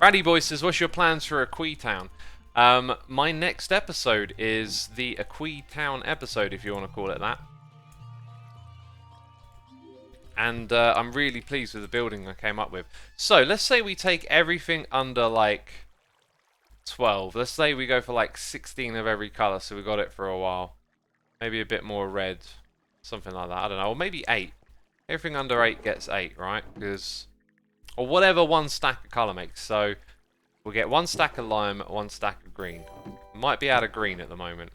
Randy Boy says, what's your plans for Aqui Town? My next episode is the Aqui Town episode, if you want to call it that. And I'm really pleased with the building I came up with. So, let's say we take everything under, like, 12. Let's say we go for, like, 16 of every colour, so we got it for a while. Maybe a bit more red. Something like that. I don't know. Or maybe 8. Everything under 8 gets 8, right? Because, or whatever one stack of colour makes. So, we'll get 1 stack of lime, 1 stack of green. Might be out of green at the moment.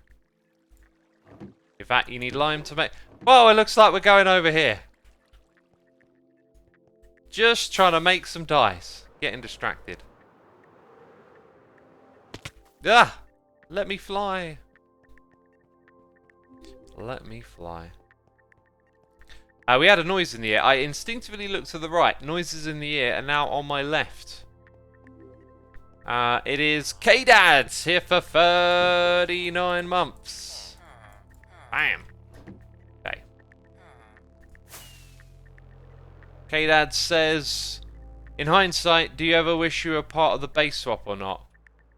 In fact, you need lime to make... Whoa, it looks like we're going over here. Just trying to make some dice. Getting distracted. Ah! Let me fly. Let me fly. We had a noise in the air. I instinctively looked to the right. Noises in the air are now on my left. It is K-Dads here for 39 months. Bam. Okay. K-Dad says, in hindsight, do you ever wish you were part of the base swap or not?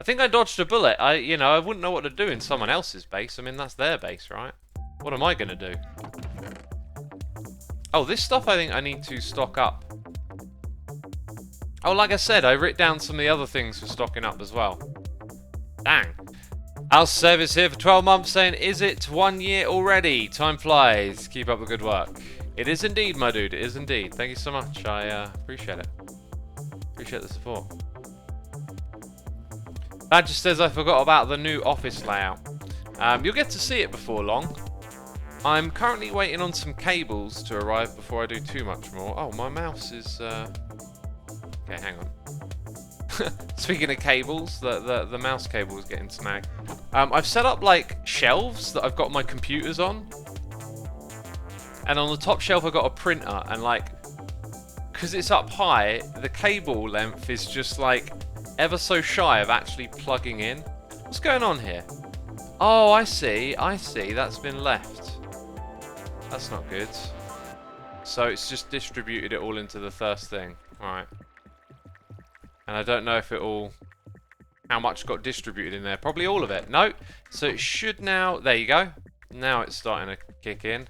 I think I dodged a bullet. I wouldn't know what to do in someone else's base. I mean, that's their base, right? What am I going to do? Oh, this stuff I think I need to stock up. Oh, like I said, I wrote down some of the other things for stocking up as well. Dang. Our service here for 12 months saying, is it 1 year already? Time flies. Keep up the good work. It is indeed, my dude. It is indeed. Thank you so much. I appreciate it. Appreciate the support. That just says I forgot about the new office layout. You'll get to see it before long. I'm currently waiting on some cables to arrive before I do too much more. Oh, my mouse is... Okay, hang on. Speaking of cables, the mouse cable is getting snagged. I've set up, like, shelves that I've got my computers on. And on the top shelf I've got a printer, and, like, because it's up high, the cable length is just, like, ever so shy of actually plugging in. What's going on here? Oh, I see. I see. That's been left. That's not good. So it's just distributed it all into the first thing. Alright. And I don't know if it all... how much got distributed in there. Probably all of it. No. So it should now... there you go. Now it's starting to kick in.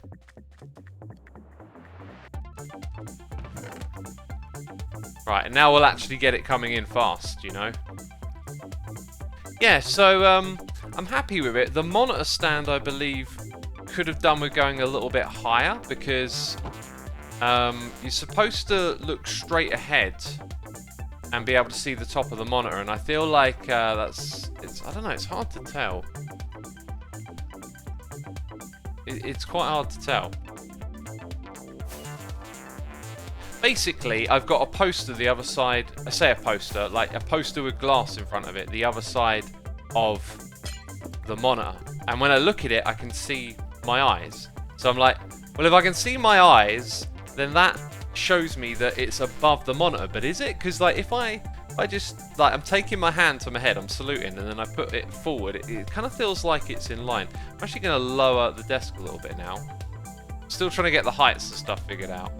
Right, and now we'll actually get it coming in fast, you know? Yeah, so I'm happy with it. The monitor stand, I believe, could have done with going a little bit higher because you're supposed to look straight ahead and be able to see the top of the monitor, and I feel like I don't know, it's hard to tell. It's quite hard to tell. Basically, I've got a poster the other side, I say a poster, like a poster with glass in front of it, the other side of the monitor. And when I look at it, I can see my eyes. So I'm like, well, if I can see my eyes, then that shows me that it's above the monitor. But is it? Because like, if I just, like, I'm taking my hand to my head, I'm saluting, and then I put it forward, it kind of feels like it's in line. I'm actually going to lower the desk a little bit now. Still trying to get the heights and stuff figured out.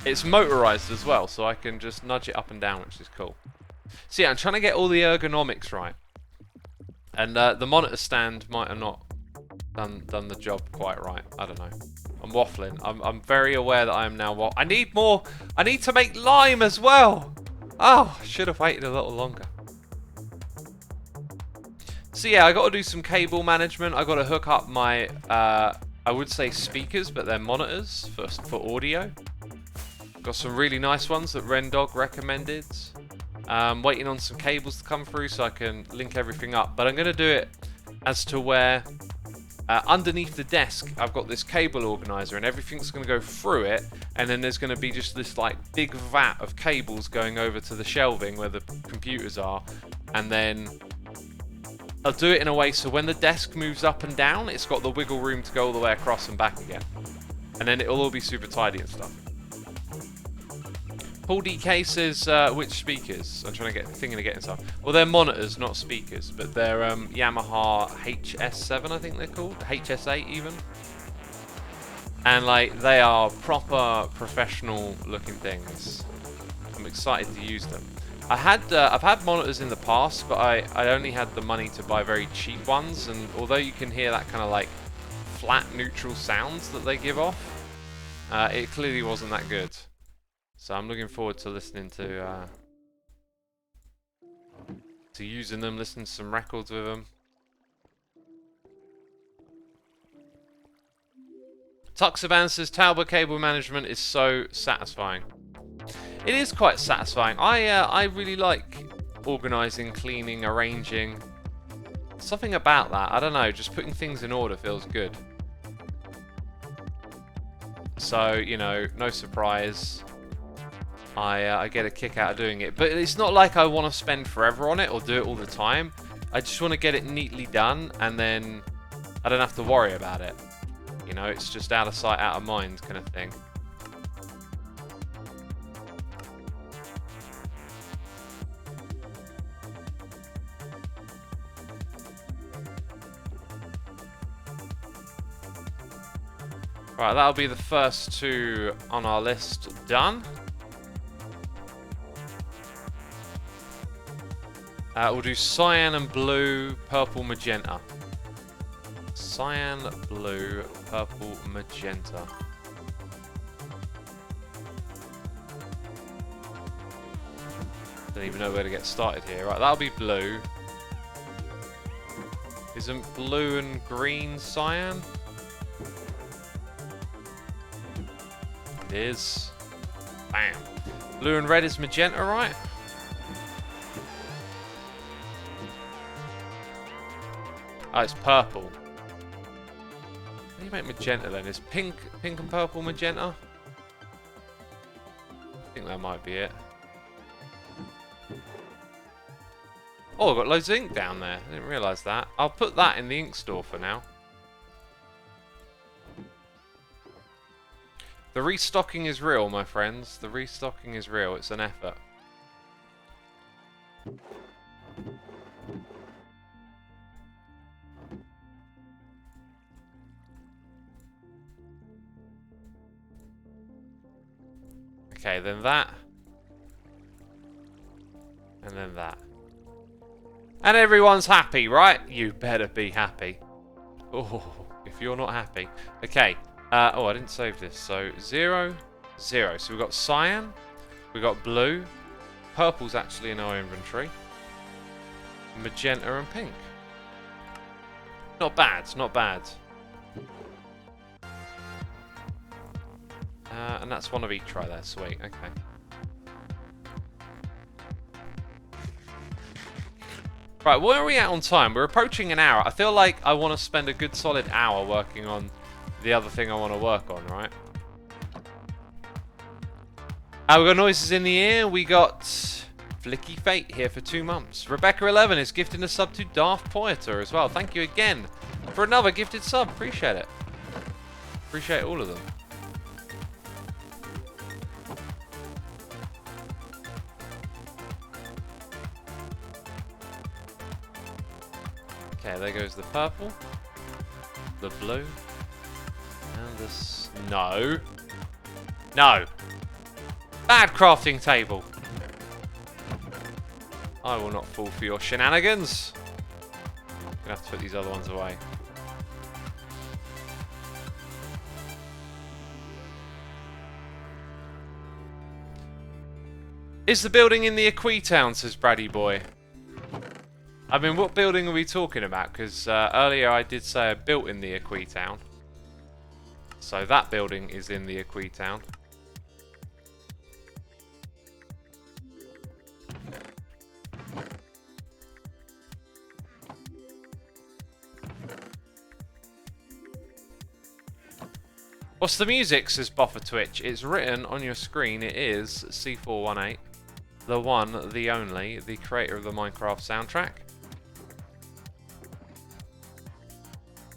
It's motorized as well, so I can just nudge it up and down, which is cool. So yeah, I'm trying to get all the ergonomics right. And the monitor stand might have not done the job quite right. I don't know. I'm waffling. I'm very aware that I am now I need more. I need to make lime as well. Oh, I should have waited a little longer. So yeah, I got to do some cable management. I got to hook up my, I would say speakers, but they're monitors for audio. Got some really nice ones that Rendog recommended. Waiting on some cables to come through so I can link everything up. But I'm going to do it as to where underneath the desk I've got this cable organizer and everything's going to go through it. And then there's going to be just this like big vat of cables going over to the shelving where the computers are. And then I'll do it in a way so when the desk moves up and down, it's got the wiggle room to go all the way across and back again. And then it'll all be super tidy and stuff. Paul DK says, which speakers? I'm thinking of getting some. Well, they're monitors, not speakers, but they're Yamaha HS7, I think they're called. HS8 even. And like, they are proper professional looking things. I'm excited to use them. I've had monitors in the past, but I only had the money to buy very cheap ones, and although you can hear that kind of like flat neutral sounds that they give off, it clearly wasn't that good. So I'm looking forward to listening to using them, listening to some records with them. Tuxaban says Talbot cable management is so satisfying. It is quite satisfying. I really like organising, cleaning, arranging. Something about that. I don't know. Just putting things in order feels good. So you know, no surprise. I get a kick out of doing it, but it's not like I want to spend forever on it or do it all the time. I just want to get it neatly done, and then I don't have to worry about it. You know, it's just out of sight, out of mind kind of thing. Right, that'll be the first two on our list done. We'll do cyan and blue, purple, magenta. Cyan, blue, purple, magenta. Don't even know where to get started here. Right, that'll be blue. Isn't blue and green cyan? It is. Bam. Blue and red is magenta, right? Oh, it's purple. How do you make magenta then? Is pink and purple magenta? I think that might be it. Oh, I've got loads of ink down there. I didn't realise that. I'll put that in the ink store for now. The restocking is real, my friends. The restocking is real. It's an effort. Okay, then that. And then that. And everyone's happy, right? You better be happy. Oh, if you're not happy. Okay. Oh, I didn't save this. So, 0, 0. So we've got cyan. We've got blue. Purple's actually in our inventory. Magenta and pink. Not bad, not bad. And that's one of each right there. Sweet, okay. Right, where are we at on time? We're approaching an hour. I feel like I want to spend a good solid hour working on the other thing I want to work on, right? We got noises in the ear. We got Flicky Fate here for 2 months. Rebecca11 is gifting a sub to Daft Poeter as well. Thank you again for another gifted sub. Appreciate it. Appreciate all of them. Okay, there goes the purple, the blue, and the no. No! Bad crafting table! I will not fall for your shenanigans. I'm gonna have to put these other ones away. Is the building in the Equitown, says Braddy Boy. I mean, what building are we talking about? Because earlier I did say I built in the Equitown. So that building is in the Equitown. What's the music, says Buffer Twitch? It's written on your screen. It is C418. The one, the only, the creator of the Minecraft soundtrack.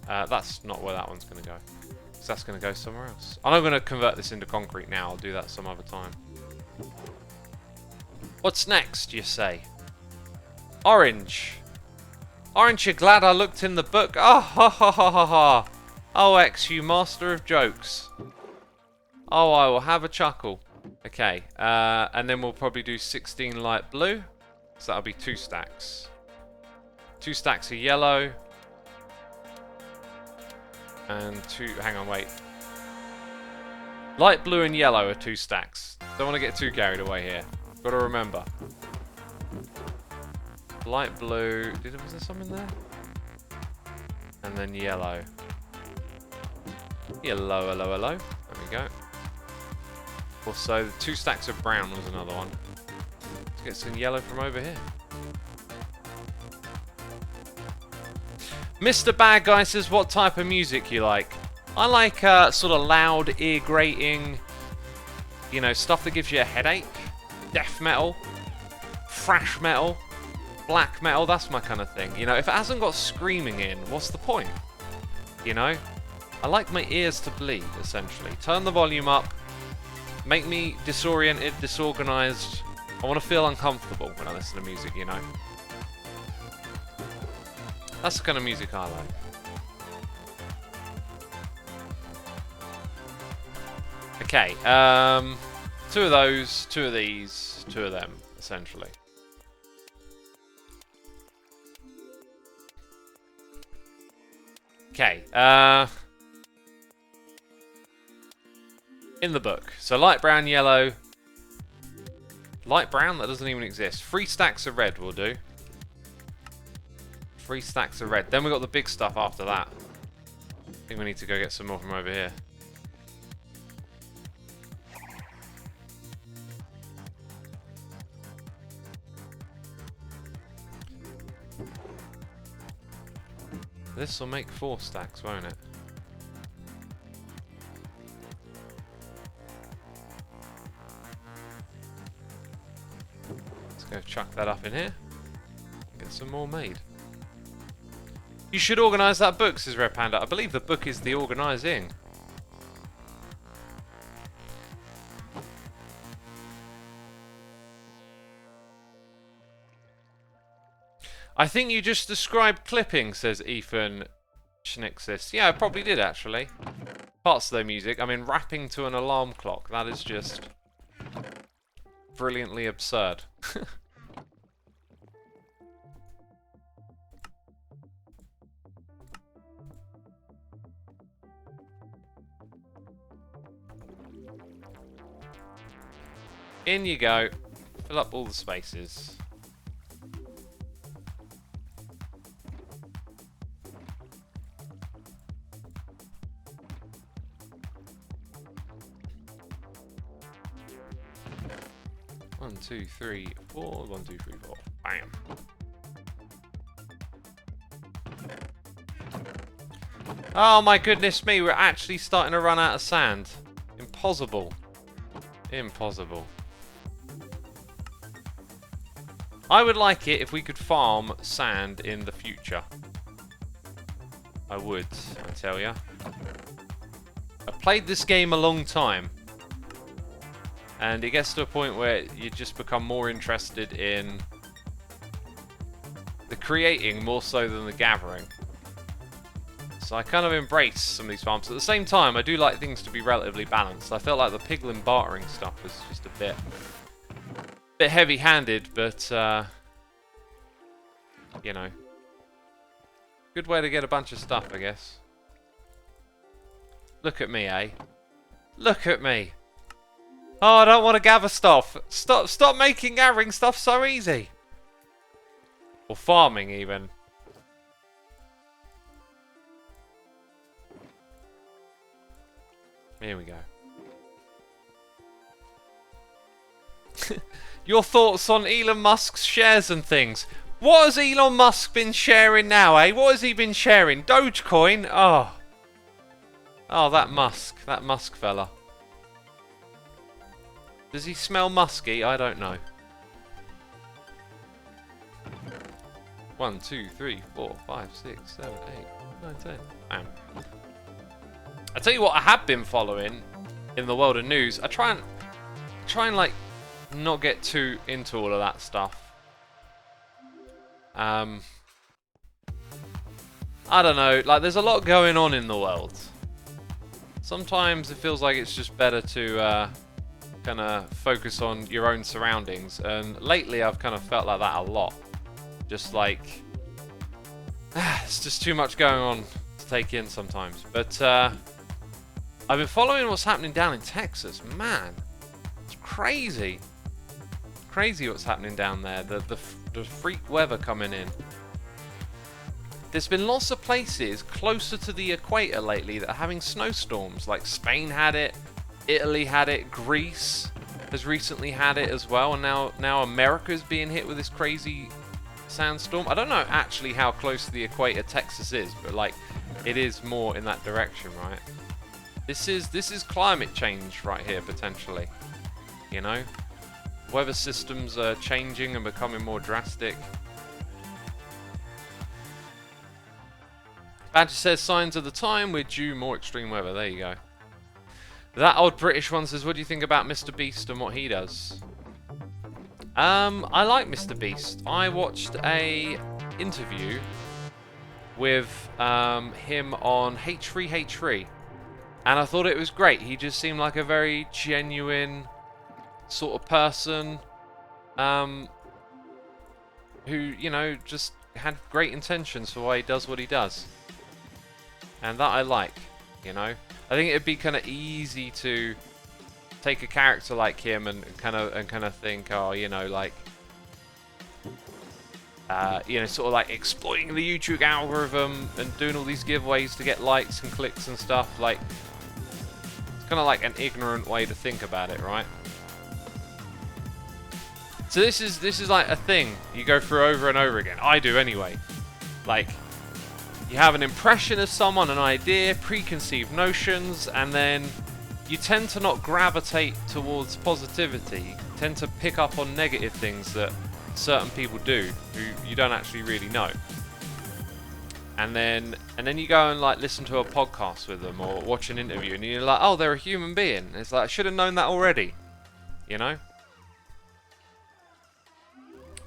That's not where that one's going to go. Because that's going to go somewhere else. I'm not going to convert this into concrete now. I'll do that some other time. What's next, you say? Orange. Aren't you glad I looked in the book? Oh, ha ha ha ha ha. Oh, X, you master of jokes. Oh, I will have a chuckle. Okay, and then we'll probably do 16 light blue. So that'll be 2 stacks. 2 stacks of yellow. And 2, hang on, wait. Light blue and yellow are 2 stacks. Don't want to get too carried away here. Got to remember. Light blue, was there some in there? And then yellow. Yellow, hello, hello. There we go. Also, the 2 stacks of brown was another one. Let's get some yellow from over here. Mr. Bad Guy says, what type of music you like? I like sort of loud, ear-grating, you know, stuff that gives you a headache. Death metal, thrash metal, black metal, that's my kind of thing. You know, if it hasn't got screaming in, what's the point? You know? I like my ears to bleed, essentially. Turn the volume up, make me disoriented, disorganized. I want to feel uncomfortable when I listen to music, you know? That's the kind of music I like. Okay, 2 of those, 2 of these, 2 of them, essentially. Okay, in the book. So light brown, yellow. Light brown? That doesn't even exist. 3 stacks of red will do. 3 stacks of red. Then we got the big stuff after that. I think we need to go get some more from over here. This will make 4 stacks, won't it? Let's go chuck that up in here. Get some more made. You should organise that book, says Red Panda. I believe the book is the organising. I think you just described clipping, says Ethan Schnixis. Yeah, I probably did, actually. Parts of their music. I mean, rapping to an alarm clock. That is just brilliantly absurd. In you go. Fill up all the spaces. One, two, three, four. 1, 2, 3, 4. Bam. Oh my goodness me, we're actually starting to run out of sand. Impossible. Impossible. I would like it if we could farm sand in the future. I would, I tell ya. I've played this game a long time. And it gets to a point where you just become more interested in the creating more so than the gathering. So I kind of embrace some of these farms. At the same time, I do like things to be relatively balanced. I felt like the piglin bartering stuff was just a bit heavy-handed, but you know, good way to get a bunch of stuff, I guess. Look at me, eh? Look at me. Oh, I don't want to gather stuff. Stop making gathering stuff so easy. Or farming, even. Here we go. Your thoughts on Elon Musk's shares and things. What has Elon Musk been sharing now, eh? What has he been sharing? Dogecoin? Oh. Oh, that Musk fella. Does he smell musky? I don't know. 1, 2, 3, 4, 5, 6, 7, 8, 9, 10. Bam. I tell you what I have been following in the world of news. I try and like not get too into all of that stuff. I don't know, like there's a lot going on in the world. Sometimes it feels like it's just better to kind of focus on your own surroundings, and lately I've kind of felt like that a lot. Just like it's just too much going on to take in sometimes. But I've been following what's happening down in Texas. Man, it's crazy. Crazy what's happening down there. The freak weather coming in. There's been lots of places closer to the equator lately that are having snowstorms. Like Spain had it, Italy had it, Greece has recently had it as well, and now America's being hit with this crazy sandstorm. I don't know actually how close to the equator Texas is, but like it is more in that direction, right? This is climate change right here potentially. You know, weather systems are changing and becoming more drastic. Badger says signs of the time, we're due more extreme weather. There you go. That old British one says, what do you think about Mr. Beast and what he does? I like Mr. Beast. I watched a interview with him on H3H3, and I thought it was great. He just seemed like a very genuine sort of person who, you know, just had great intentions for why he does what he does. And that I like, you know. I think it'd be kind of easy to take a character like him and kind of think, oh, you know, like, you know, sort of like exploiting the YouTube algorithm and doing all these giveaways to get likes and clicks and stuff. Like, it's kind of like an ignorant way to think about it, right? So this is like a thing you go through over and over again. I do anyway. Like, you have an impression of someone, an idea, preconceived notions, and then you tend to not gravitate towards positivity. You tend to pick up on negative things that certain people do who you don't actually really know. And then you go and like listen to a podcast with them or watch an interview, and you're like, oh, they're a human being. It's like, I should have known that already, you know?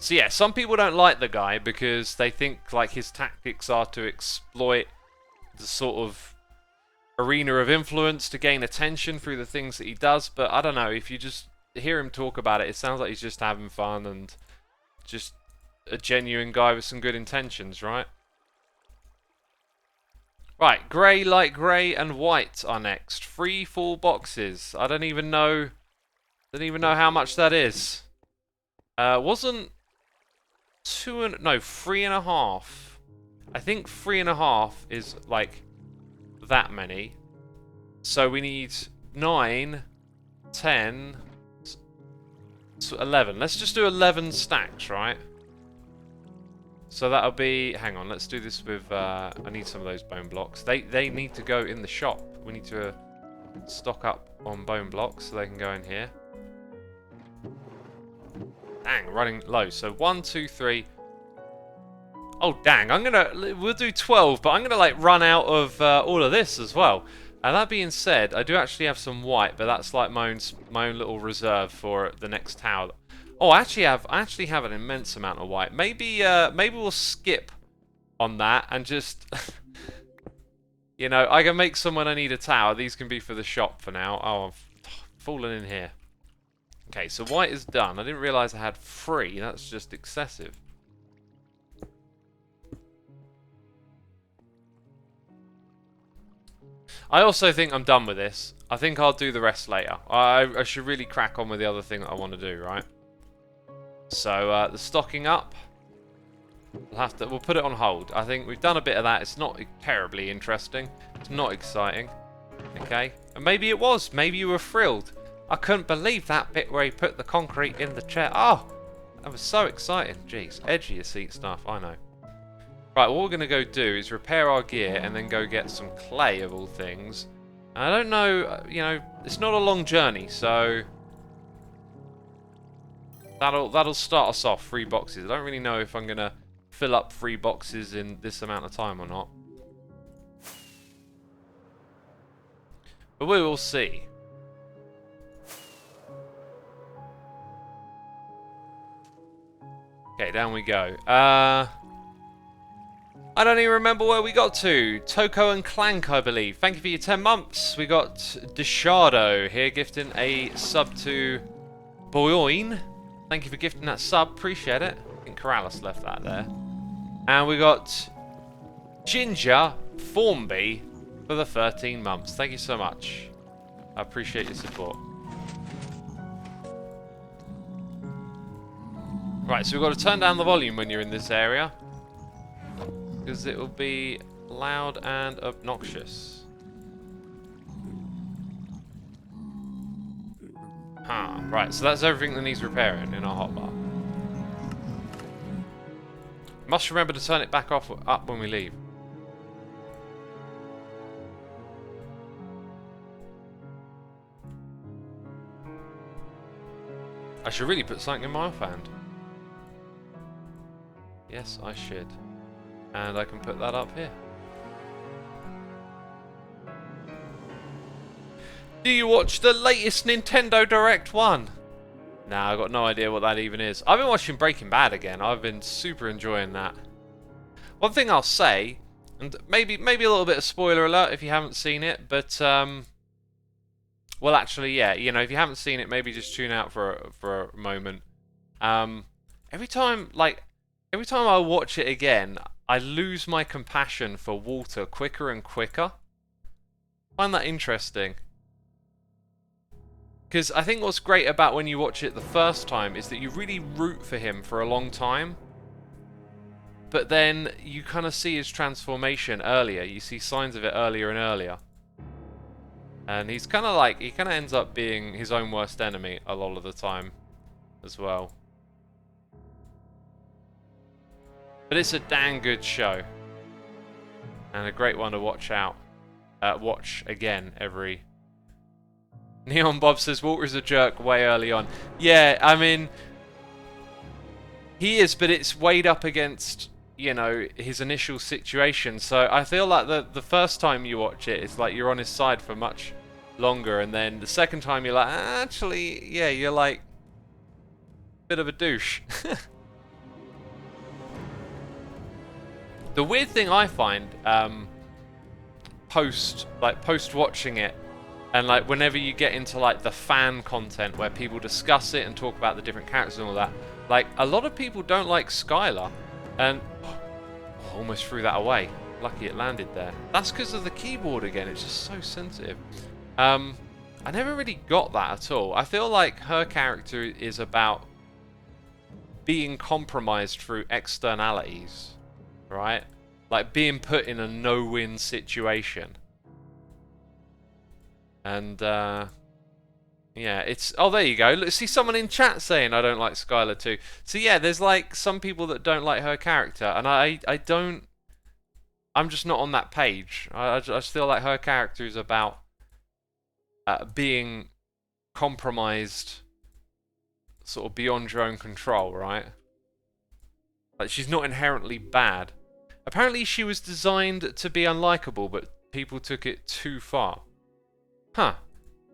So yeah, some people don't like the guy because they think like his tactics are to exploit the sort of arena of influence to gain attention through the things that he does. But I don't know, if you just hear him talk about it, it sounds like he's just having fun and just a genuine guy with some good intentions, right? Right, grey, light grey, and white are next. 3 full boxes. I don't even know how much that is. Wasn't 3.5. I think 3.5 is like that many. So we need 9, 10, 11. Let's just do 11 stacks, right? So that'll be... Hang on, let's do this with... I need some of those bone blocks. They need to go in the shop. We need to stock up on bone blocks so they can go in here. Dang, running low. So 1, 2, 3... Oh, dang. We'll do 12, but I'm going to, like, run out of all of this as well. And that being said, I do actually have some white, but that's like my own little reserve for the next tower. Oh, I actually have an immense amount of white. Maybe we'll skip on that and just, you know, I can make some when I need a tower. These can be for the shop for now. Oh, I've fallen in here. Okay, so white is done. I didn't realise I had 3. That's just excessive. I also think I'm done with this. I think I'll do the rest later. I should really crack on with the other thing that I want to do, right? So, the stocking up. We'll put it on hold. I think we've done a bit of that. It's not terribly interesting. It's not exciting. Okay? And maybe it was. Maybe you were thrilled. I couldn't believe that bit where he put the concrete in the chair. Oh! That was so exciting. Jeez. Edgy of seat stuff. I know. Right, what we're going to go do is repair our gear and then go get some clay of all things. And I don't know, you know, it's not a long journey, so that'll start us off 3 boxes. I don't really know if I'm going to fill up 3 boxes in this amount of time or not. But we will see. Okay, down we go. I don't even remember where we got to. Toko and Clank, I believe. Thank you for your 10 months. We got Deshardo here gifting a sub to Boyoin. Thank you for gifting that sub. Appreciate it. I think Corrales left that there. And we got Ginger Formby for the 13 months. Thank you so much. I appreciate your support. Right, so we've got to turn down the volume when you're in this area, because it will be loud and obnoxious. Right, so that's everything that needs repairing in our hotbar. Must remember to turn it back up when we leave. I should really put something in my offhand. Yes, I should. And I can put that up here. Do you watch the latest Nintendo Direct 1? Nah, I've got no idea what that even is. I've been watching Breaking Bad again. I've been super enjoying that. One thing I'll say, and maybe a little bit of spoiler alert if you haven't seen it, but well, actually, yeah, you know, if you haven't seen it, maybe just tune out for a moment. Every time I watch it again, I lose my compassion for Walter quicker and quicker. I find that interesting. Because I think what's great about when you watch it the first time is that you really root for him for a long time. But then you kind of see his transformation earlier. You see signs of it earlier and earlier. And he's kind of like, he kind of ends up being his own worst enemy a lot of the time as well. But it's a dang good show. And a great one to watch again every... Neon Bob says Walter's a jerk way early on. Yeah, I mean, he is, but it's weighed up against, you know, his initial situation. So I feel like the first time you watch it, it's like you're on his side for much longer, and then the second time you're like, actually, yeah, you're like a bit of a douche. The weird thing I find, post watching it, And like whenever you get into like the fan content where people discuss it and talk about the different characters and all that, like a lot of people don't like Skylar, and almost threw that away. Lucky it landed there. That's because of the keyboard again. It's just so sensitive. I never really got that at all. I feel like her character is about being compromised through externalities, right? Like being put in a no-win situation. And, yeah, it's... Oh, there you go. Let's see someone in chat saying I don't like Skylar too. So, yeah, there's, like, some people that don't like her character. And I don't... I'm just not on that page. I just feel like her character is about being compromised sort of beyond your own control, right? Like, she's not inherently bad. Apparently, she was designed to be unlikable, but people took it too far. Huh.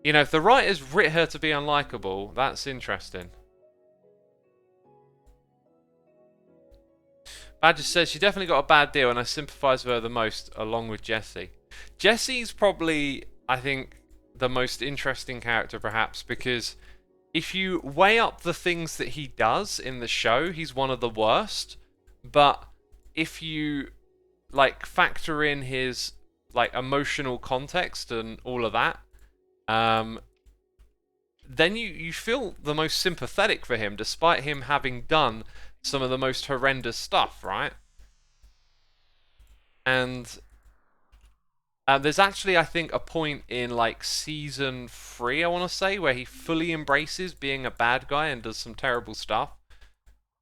You know, if the writers writ her to be unlikable, that's interesting. Badger says she definitely got a bad deal, and I sympathise with her the most, along with Jesse. Jesse's probably, I think, the most interesting character, perhaps, because if you weigh up the things that he does in the show, he's one of the worst. But if you, like, factor in his, like, emotional context and all of that, then you feel the most sympathetic for him, despite him having done some of the most horrendous stuff, right? And there's actually, I think, a point in, like, season 3, I want to say, where he fully embraces being a bad guy and does some terrible stuff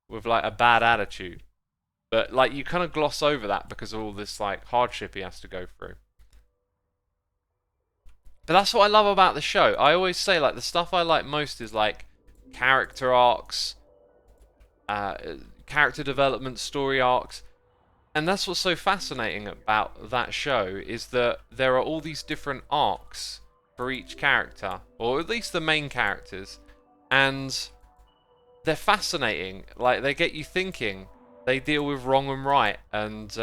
with, like, a bad attitude. But, like, you kind of gloss over that because of all this, like, hardship he has to go through. But that's what I love about the show. I always say, like, the stuff I like most is, like, character arcs, character development, story arcs. And that's what's so fascinating about that show, is that there are all these different arcs for each character, or at least the main characters, and they're fascinating. Like, they get you thinking. They deal with wrong and right, and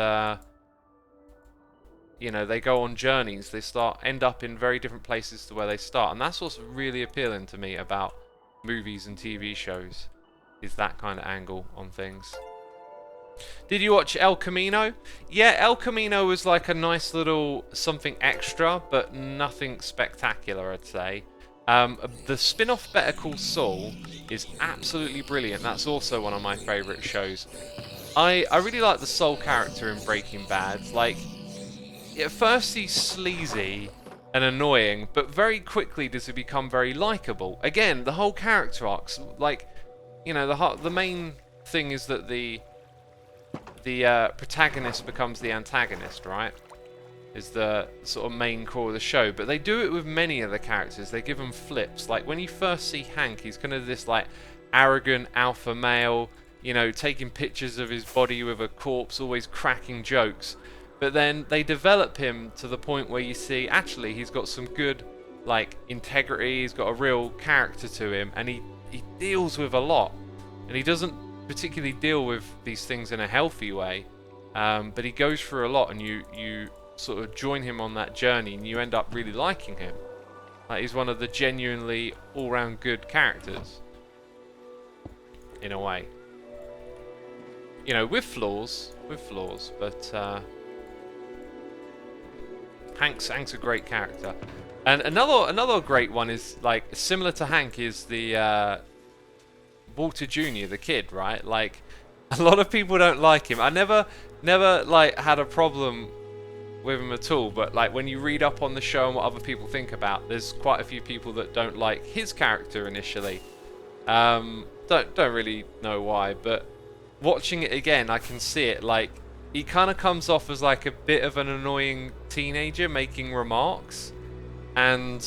you know, they go on journeys. They end up in very different places to where they start, and that's what's really appealing to me about movies and TV shows, is that kind of angle on things. Did you watch El Camino? Yeah, El Camino was like a nice little something extra, but nothing spectacular, I'd say. The spin-off Better Call Saul is absolutely brilliant. That's also one of my favourite shows. I really like the Saul character in Breaking Bad. Like, at first he's sleazy and annoying, but very quickly does he become very likeable. Again, the whole character arcs, like, you know, the main thing is that the protagonist becomes the antagonist, right? Is the sort of main core of the show. But they do it with many of the characters. They give them flips. Like, when you first see Hank, he's kind of this, like, arrogant alpha male, you know, taking pictures of his body with a corpse, always cracking jokes. But then they develop him to the point where you see, actually, he's got some good, like, integrity. He's got a real character to him. And he deals with a lot. And he doesn't particularly deal with these things in a healthy way, but he goes through a lot, and you sort of join him on that journey, and you end up really liking him. Like, he's one of the genuinely all-round good characters, in a way. You know, with flaws, but Hank's a great character. And another great one is, like, similar to Hank, is the Walter Jr., the kid, right? Like, a lot of people don't like him. I never like had a problem with him at all, but like when you read up on the show and what other people think about, there's quite a few people that don't like his character initially. Don't really know why, but watching it again, I can see it. Like, he kind of comes off as like a bit of an annoying teenager making remarks, and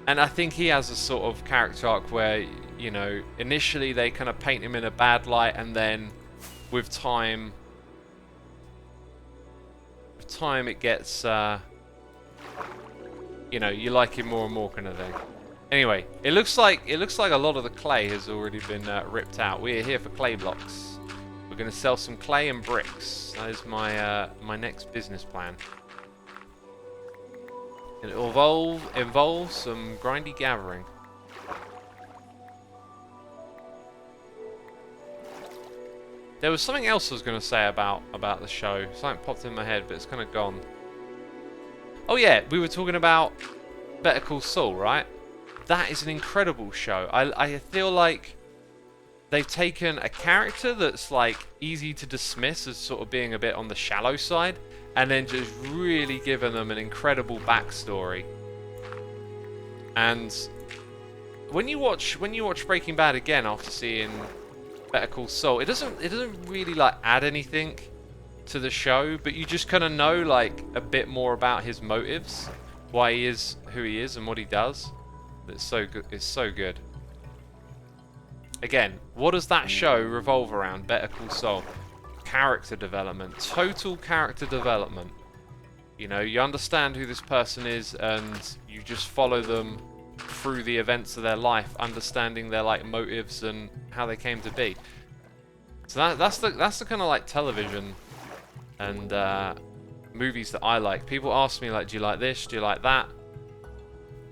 I think he has a sort of character arc where, you know, initially they kind of paint him in a bad light, and then with time it gets, you know, you like him more and more, kind of thing. Anyway, it looks like a lot of the clay has already been ripped out. We're here for clay blocks. We're going to sell some clay and bricks. That is my my next business plan. And it involves some grindy gathering. There was something else I was going to say about the show. Something popped in my head, but it's kind of gone. Oh yeah, we were talking about Better Call Saul, right? That is an incredible show. I feel like they've taken a character that's like easy to dismiss as sort of being a bit on the shallow side, and then just really given them an incredible backstory. And when you watch Breaking Bad again after seeing Better Call Saul, it doesn't really like add anything to the show, but you just kind of know like a bit more about his motives, why he is who he is and what he does. It's so good. It's so good. Again, what does that show revolve around? Better Call Saul. Character development, total character development. You know, you understand who this person is, and you just follow them through the events of their life, understanding their like motives and how they came to be. So that's the kind of like television and movies that I like. People ask me like, do you like this? Do you like that?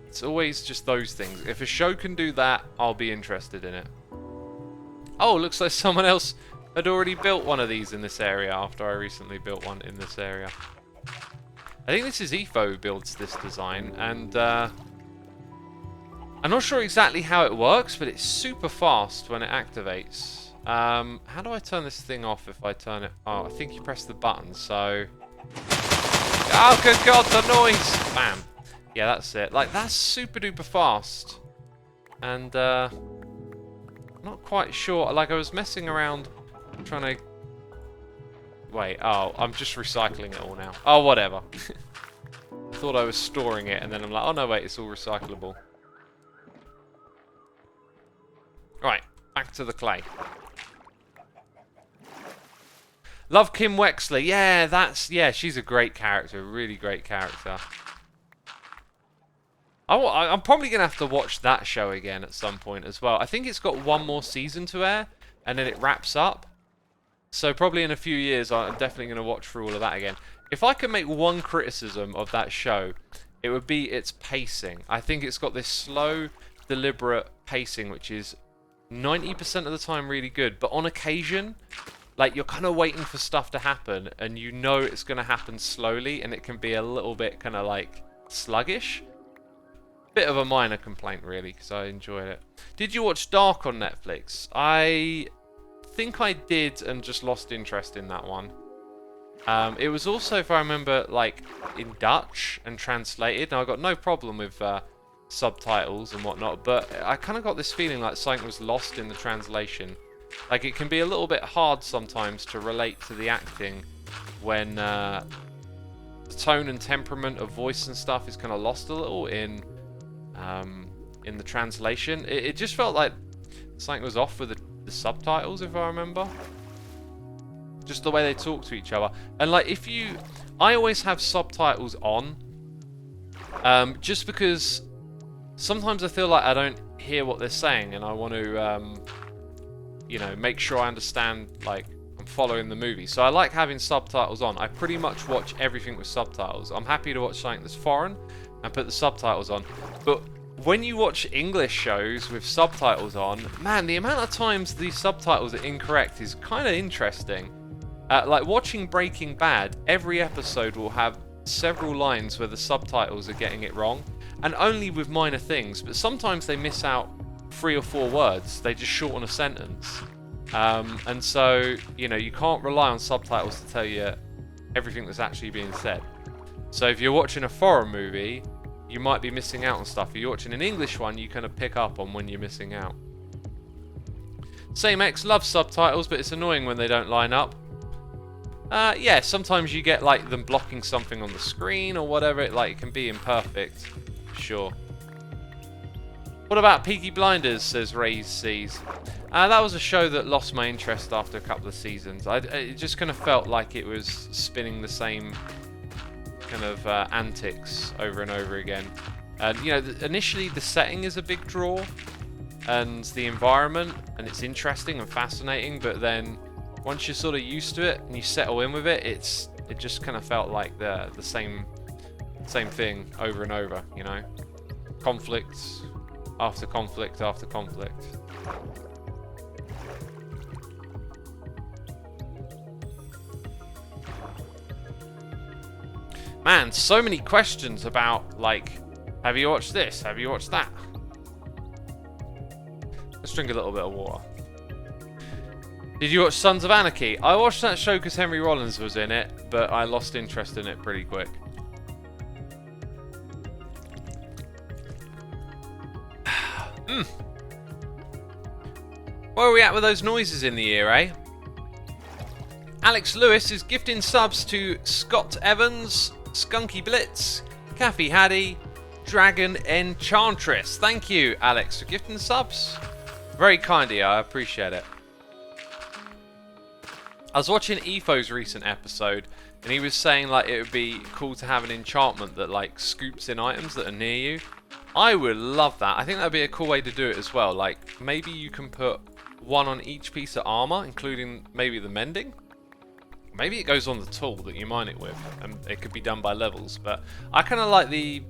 It's always just those things. If a show can do that, I'll be interested in it. Oh, looks like someone else had already built one of these in this area after I recently built one in this area. I think this is Efo who builds this design, and I'm not sure exactly how it works, but it's super fast when it activates. How do I turn this thing off if I turn it? Oh, I think you press the button, so... Oh, good God, the noise! Bam. Yeah, that's it. Like, that's super duper fast. And, not quite sure. Like, I was messing around trying to... Wait, oh, I'm just recycling it all now. Oh, whatever. I thought I was storing it, and then I'm like, oh no, wait, it's all recyclable. Right, back to the clay. Love Kim Wexley. Yeah, she's a great character, really great character. I'm probably going to have to watch that show again at some point as well. I think it's got one more season to air, and then it wraps up. So probably in a few years, I'm definitely going to watch through all of that again. If I could make one criticism of that show, it would be its pacing. I think it's got this slow, deliberate pacing, which is 90% of the time really good. But on occasion, like, you're kind of waiting for stuff to happen, and you know it's going to happen slowly, and it can be a little bit kind of like sluggish. Bit of a minor complaint, really, because I enjoyed it. Did you watch Dark on Netflix? I think I did, and just lost interest in that one. It was also, if I remember, like, in Dutch and translated. Now, I got no problem with subtitles and whatnot, but I kind of got this feeling like something was lost in the translation. Like, it can be a little bit hard sometimes to relate to the acting when the tone and temperament of voice and stuff is kind of lost a little in the translation. It just felt like something was off with the subtitles, if I remember. Just the way they talk to each other. And like, I always have subtitles on, just because sometimes I feel like I don't hear what they're saying, and I want to, you know, make sure I understand, like, I'm following the movie. So I like having subtitles on. I pretty much watch everything with subtitles. I'm happy to watch something that's foreign and put the subtitles on. But when you watch English shows with subtitles on, man, the amount of times these subtitles are incorrect is kind of interesting. Like watching Breaking Bad, every episode will have several lines where the subtitles are getting it wrong, and only with minor things, but sometimes they miss out 3 or 4 words. They just shorten a sentence. And so, you know, you can't rely on subtitles to tell you everything that's actually being said. So if you're watching a foreign movie, you might be missing out on stuff. If you're watching an English one, you kind of pick up on when you're missing out. Same X loves subtitles, but it's annoying when they don't line up. Yeah, sometimes you get like them blocking something on the screen or whatever. It can be imperfect. Sure. What about Peaky Blinders, says Raise Seas. That was a show that lost my interest after a couple of seasons. It just kind of felt like it was spinning the same kind of antics over and over again. And you know, initially the setting is a big draw, and the environment, and it's interesting and fascinating. But then once you're sort of used to it and you settle in with it, it just kind of felt like the same same thing over and over, you know? Conflict after conflict after conflict. Man, so many questions about, like, have you watched this? Have you watched that? Let's drink a little bit of water. Did you watch Sons of Anarchy? I watched that show because Henry Rollins was in it, but I lost interest in it pretty quick. Where are we at with those noises in the ear, eh? Alex Lewis is gifting subs to Scott Evans, Skunky Blitz, Kathy Haddy, Dragon Enchantress. Thank you, Alex, for gifting the subs. Very kind of you, I appreciate it. I was watching Etho's recent episode, and he was saying like it would be cool to have an enchantment that like scoops in items that are near you. I would love that. I think that would be a cool way to do it as well. Like maybe you can put one on each piece of armor, including maybe the mending. Maybe it goes on the tool that you mine it with, and it could be done by levels. But I kind of like the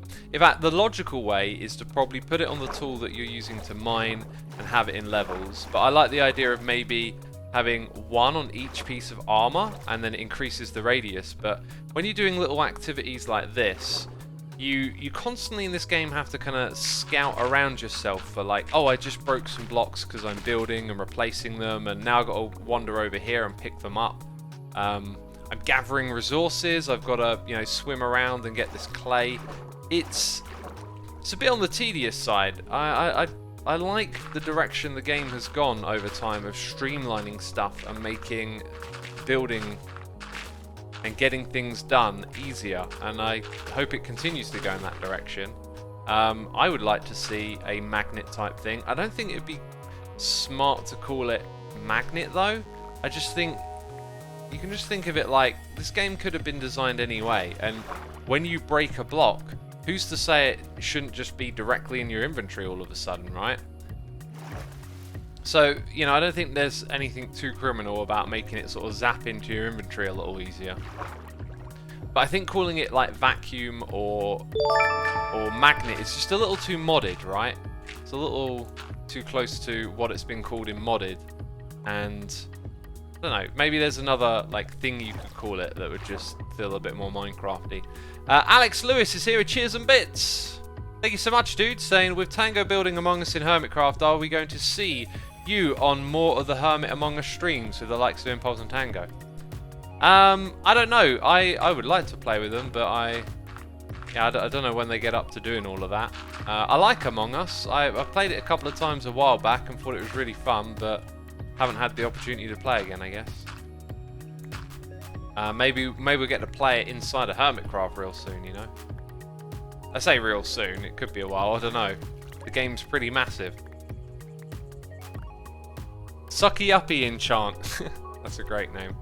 logical way is to probably put it on the tool that you're using to mine and have it in levels. But I like the idea of maybe having one on each piece of armor, and then it increases the radius. But when you're doing little activities like this, you constantly in this game have to kind of scout around yourself for like, oh, I just broke some blocks because I'm building and replacing them, and now I've got to wander over here and pick them up. I'm gathering resources. I've got to, you know, swim around and get this clay. It's a bit on the tedious side. I like the direction the game has gone over time of streamlining stuff and making building and getting things done easier, and I hope it continues to go in that direction. I would like to see a magnet type thing. I don't think it'd be smart to call it magnet though. I just think you can just think of it like this game could have been designed anyway, and when you break a block, who's to say it shouldn't just be directly in your inventory all of a sudden, right? So, you know, I don't think there's anything too criminal about making it sort of zap into your inventory a little easier. But I think calling it like vacuum or magnet is just a little too modded, right? It's a little too close to what it's been called in modded, and I don't know, maybe there's another like thing you could call it that would just feel a bit more Minecrafty. Alex Lewis is here with cheers and bits. Thank you so much, dude. Saying, with Tango building Among Us in Hermitcraft, are we going to see you on more of the Hermit Among Us streams with the likes of Impulse and Tango? I don't know. I would like to play with them, but I don't know when they get up to doing all of that. I like Among Us. I played it a couple of times a while back and thought it was really fun, but haven't had the opportunity to play again, I guess. Maybe we'll get to play it inside a Hermitcraft real soon, you know? I say real soon, it could be a while, I don't know. The game's pretty massive. Sucky Uppy Enchant. That's a great name.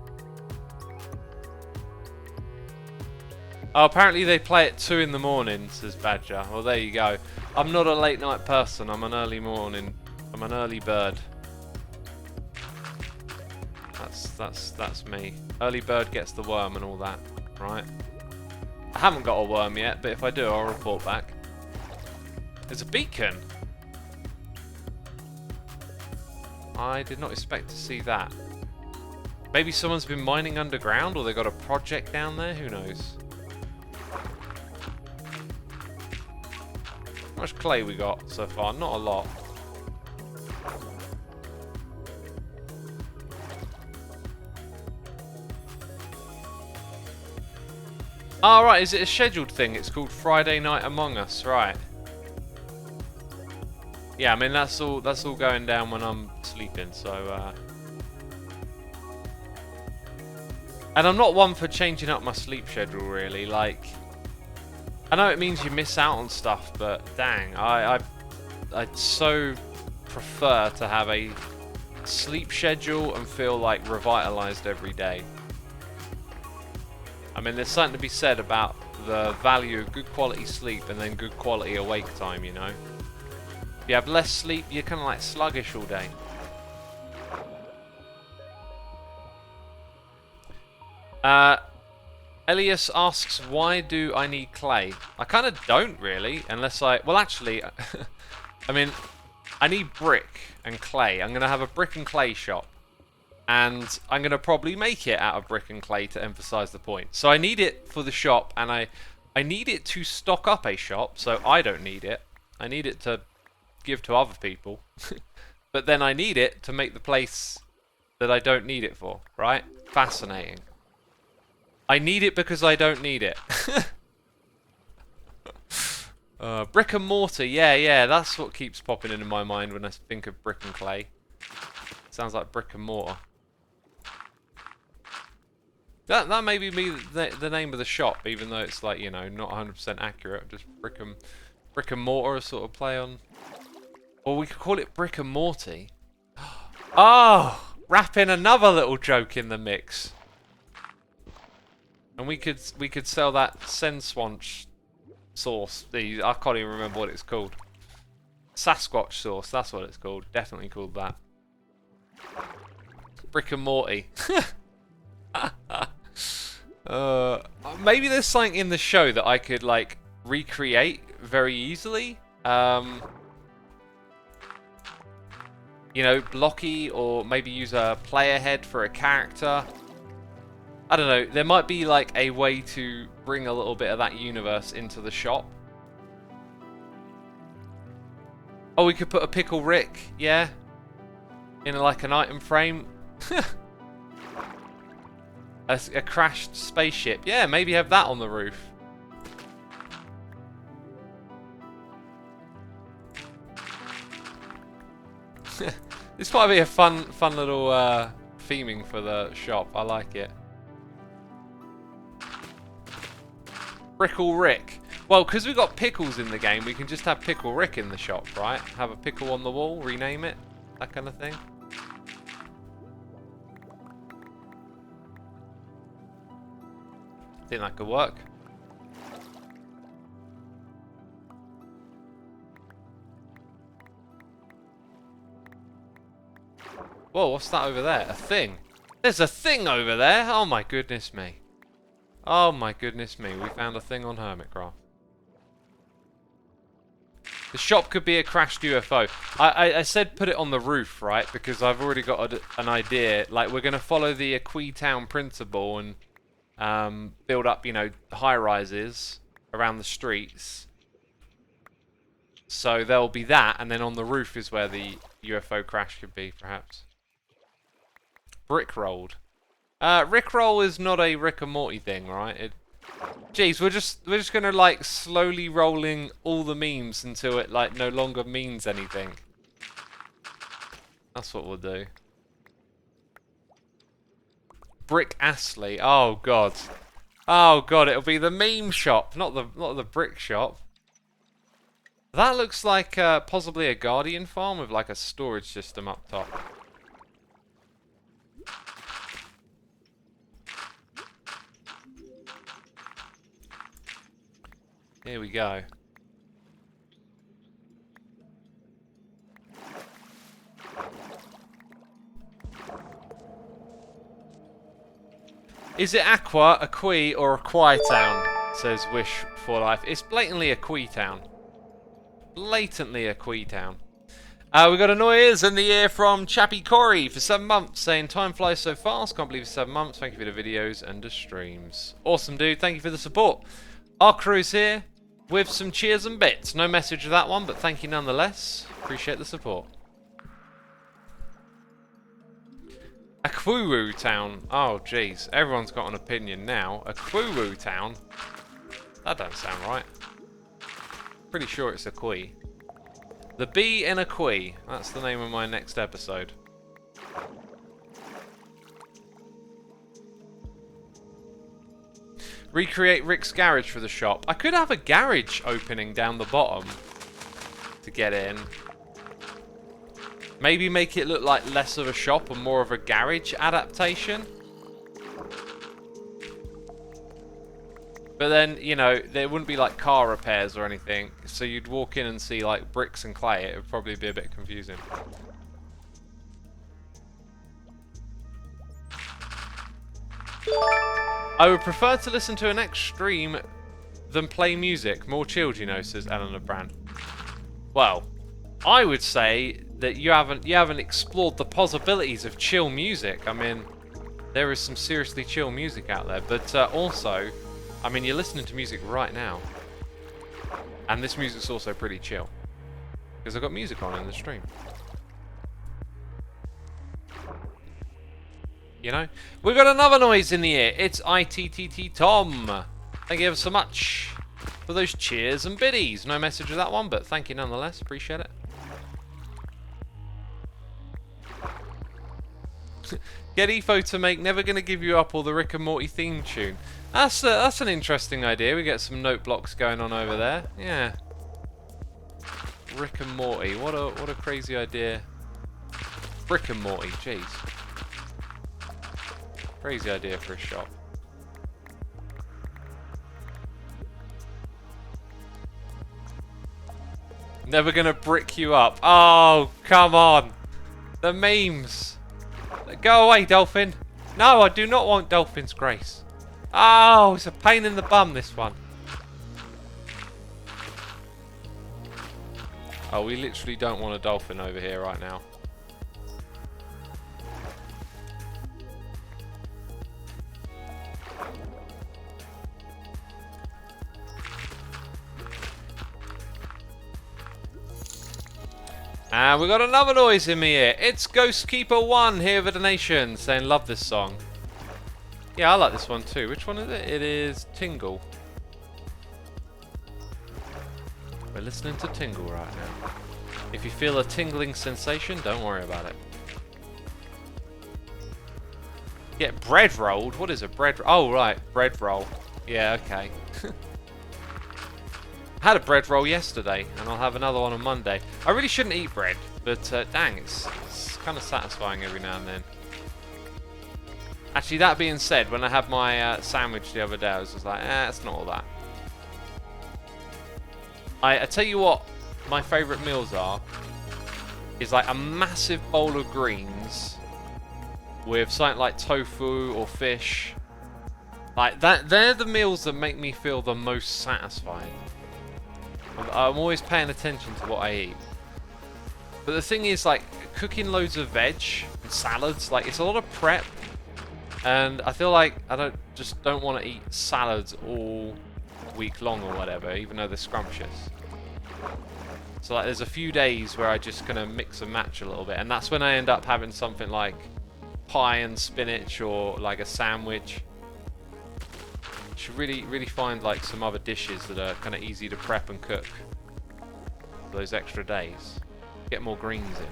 Oh, apparently they play at 2 in the morning, says Badger. Well, there you go. I'm not a late night person, I'm an early bird. That's me. Early bird gets the worm and all that, right? I haven't got a worm yet, but if I do, I'll report back. There's a beacon. I did not expect to see that. Maybe someone's been mining underground, or they got a project down there. Who knows? How much clay we got so far? Not a lot. Oh, right, is it a scheduled thing? It's called Friday Night Among Us, right. Yeah, I mean, that's all going down when I'm sleeping, so... And I'm not one for changing up my sleep schedule, really. Like, I know it means you miss out on stuff, but dang, I'd so prefer to have a sleep schedule and feel, like, revitalized every day. I mean, there's something to be said about the value of good quality sleep and then good quality awake time, you know? If you have less sleep, you're kind of like sluggish all day. Elias asks, why do I need clay? I kind of don't really, unless I... Well, actually, I mean, I need brick and clay. I'm going to have a brick and clay shop. And I'm going to probably make it out of brick and clay to emphasize the point. So I need it for the shop, and I need it to stock up a shop, so I don't need it. I need it to give to other people. But then I need it to make the place that I don't need it for, right? Fascinating. I need it because I don't need it. Brick and mortar, yeah, that's what keeps popping into my mind when I think of brick and clay. Sounds like brick and mortar. That may be the name of the shop, even though it's like, you know, not 100% accurate. Just brick and mortar sort of play on. Or we could call it brick and morty. Oh, wrap in another little joke in the mix. And we could sell that Senswanch sauce. I can't even remember what it's called. Sasquatch sauce, that's what it's called. Definitely called that. Brick and Morty. Maybe there's something in the show that I could like recreate very easily. You know, blocky, or maybe use a player head for a character. I don't know. There might be like a way to bring a little bit of that universe into the shop. Oh, we could put a Pickle Rick, yeah, in like an item frame. A crashed spaceship. Yeah, maybe have that on the roof. This might be a fun little theming for the shop. I like it. Brickle Rick. Well, because we've got pickles in the game, we can just have Pickle Rick in the shop, right? Have a pickle on the wall, rename it, that kind of thing. Think that could work. Whoa, what's that over there? A thing. There's a thing over there. Oh my goodness me. Oh my goodness me. We found a thing on Hermitcraft. The shop could be a crashed UFO. I said put it on the roof, right? Because I've already got an idea. Like, we're going to follow the Aqui Town principle and build up, you know, high-rises around the streets. So there'll be that, and then on the roof is where the UFO crash could be, perhaps. Brickrolled. Rickroll is not a Rick and Morty thing, right? Jeez, we're just gonna like slowly rolling all the memes until it like no longer means anything. That's what we'll do. Brick Astley. Oh god. Oh god, it'll be the meme shop, not the brick shop. That looks like possibly a Guardian farm with like a storage system up top. Here we go. Is it Aqua, Aqui, or Aqui Town? Says Wish for Life. It's blatantly Aqui Town. Blatantly Aqui Town. We got a noise in the ear from Chappy Corey for 7 months, saying time flies so fast. Can't believe it's 7 months. Thank you for the videos and the streams. Awesome, dude. Thank you for the support. Our crew's here with some cheers and bits. No message of that one, but thank you nonetheless. Appreciate the support. Aquu Town. Oh, jeez. Everyone's got an opinion now. Aquu Town? That don't sound right. Pretty sure it's Aqui. The Bee in Aqui. That's the name of my next episode. Recreate Rick's garage for the shop. I could have a garage opening down the bottom to get in. Maybe make it look like less of a shop and more of a garage adaptation. But then, you know, there wouldn't be like car repairs or anything. So you'd walk in and see like bricks and clay. It would probably be a bit confusing. I would prefer to listen to an extreme than play music. More chilled, you know, says Eleanor Brandt. Well, I would say that you haven't explored the possibilities of chill music. I mean, there is some seriously chill music out there, but also, I mean, you're listening to music right now, and this music's also pretty chill because I've got music on in the stream. You know, we've got another noise in the ear. It's ITTT Tom. Thank you ever so much for those cheers and biddies. No message with that one, but thank you nonetheless. Appreciate it. Get Efo to make Never Gonna Give You Up or the Rick and Morty theme tune. That's an interesting idea. We get some note blocks going on over there. Yeah. Rick and Morty. What a crazy idea. Rick and Morty. Jeez. Crazy idea for a shop. Never gonna brick you up. Oh, come on. The memes. Go away, Dolphin. No, I do not want Dolphin's grace. Oh, it's a pain in the bum, this one. Oh, we literally don't want a dolphin over here right now. And we got another noise in me here. It's Ghostkeeper1 here with a donation saying love this song. Yeah, I like this one too. Which one is it? It is Tingle. We're listening to Tingle right now. If you feel a tingling sensation, don't worry about it. Get bread rolled? What is a bread? Oh, right. Bread roll. Yeah, okay. I had a bread roll yesterday, and I'll have another one on Monday. I really shouldn't eat bread, but dang, it's kind of satisfying every now and then. Actually, that being said, when I had my sandwich the other day, I was just like, it's not all that. I tell you what, my favourite meals is like a massive bowl of greens with something like tofu or fish. Like that, they're the meals that make me feel the most satisfying. I'm always paying attention to what I eat. But the thing is, like, cooking loads of veg and salads, like, it's a lot of prep. And I feel like I just don't want to eat salads all week long or whatever, even though they're scrumptious. So, like, there's a few days where I just kind of mix and match a little bit. And that's when I end up having something like pie and spinach or, like, a sandwich. Should really find like some other dishes that are kind of easy to prep and cook for those extra days. Get more greens in.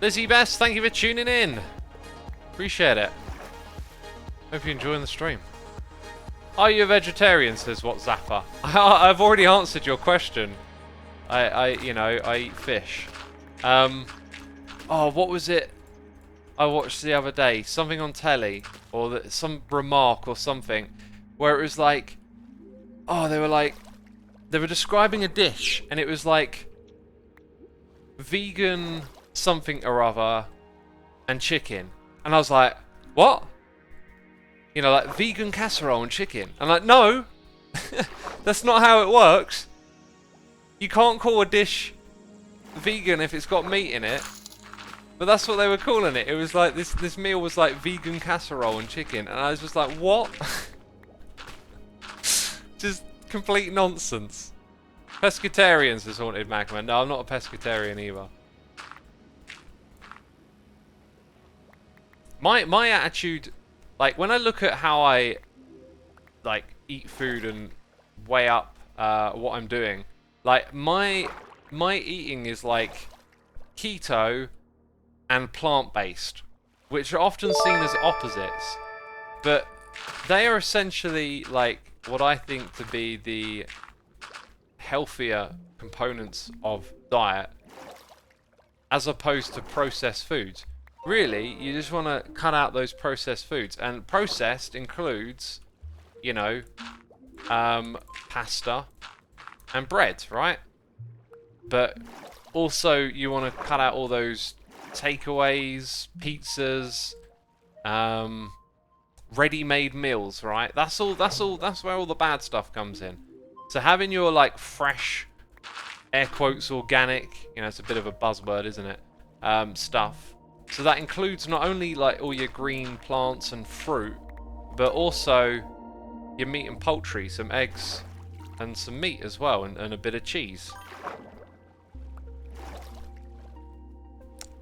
Lizzie Best, thank you for tuning in. Appreciate it. Hope you're enjoying the stream. Are you a vegetarian? Says What Zapper. I've already answered your question. You know, I eat fish. Oh, what was it I watched the other day? Something on telly, or some remark or something, where it was like, oh, they were describing a dish, and it was like vegan something or other and chicken, and I was like, what? You know, like vegan casserole and chicken. I'm like, no, that's not how it works. You can't call a dish vegan if it's got meat in it. But that's what they were calling it. It was like, this meal was like vegan casserole and chicken. And I was just like, what? Just complete nonsense. Pescatarians, says Haunted Magma. No, I'm not a pescatarian either. My attitude, like, when I look at how I, like, eat food and weigh up what I'm doing, like, my eating is like keto and plant-based, which are often seen as opposites, but they are essentially like what I think to be the healthier components of diet, as opposed to processed foods. Really, you just want to cut out those processed foods, and processed includes, you know, pasta, and bread, right? But also you want to cut out all those takeaways, pizzas, ready-made meals, right? That's where all the bad stuff comes in. So having your like fresh, air quotes, organic, you know, it's a bit of a buzzword, isn't it? Stuff. So that includes not only like all your green plants and fruit, but also your meat and poultry, some eggs and some meat as well, and a bit of cheese.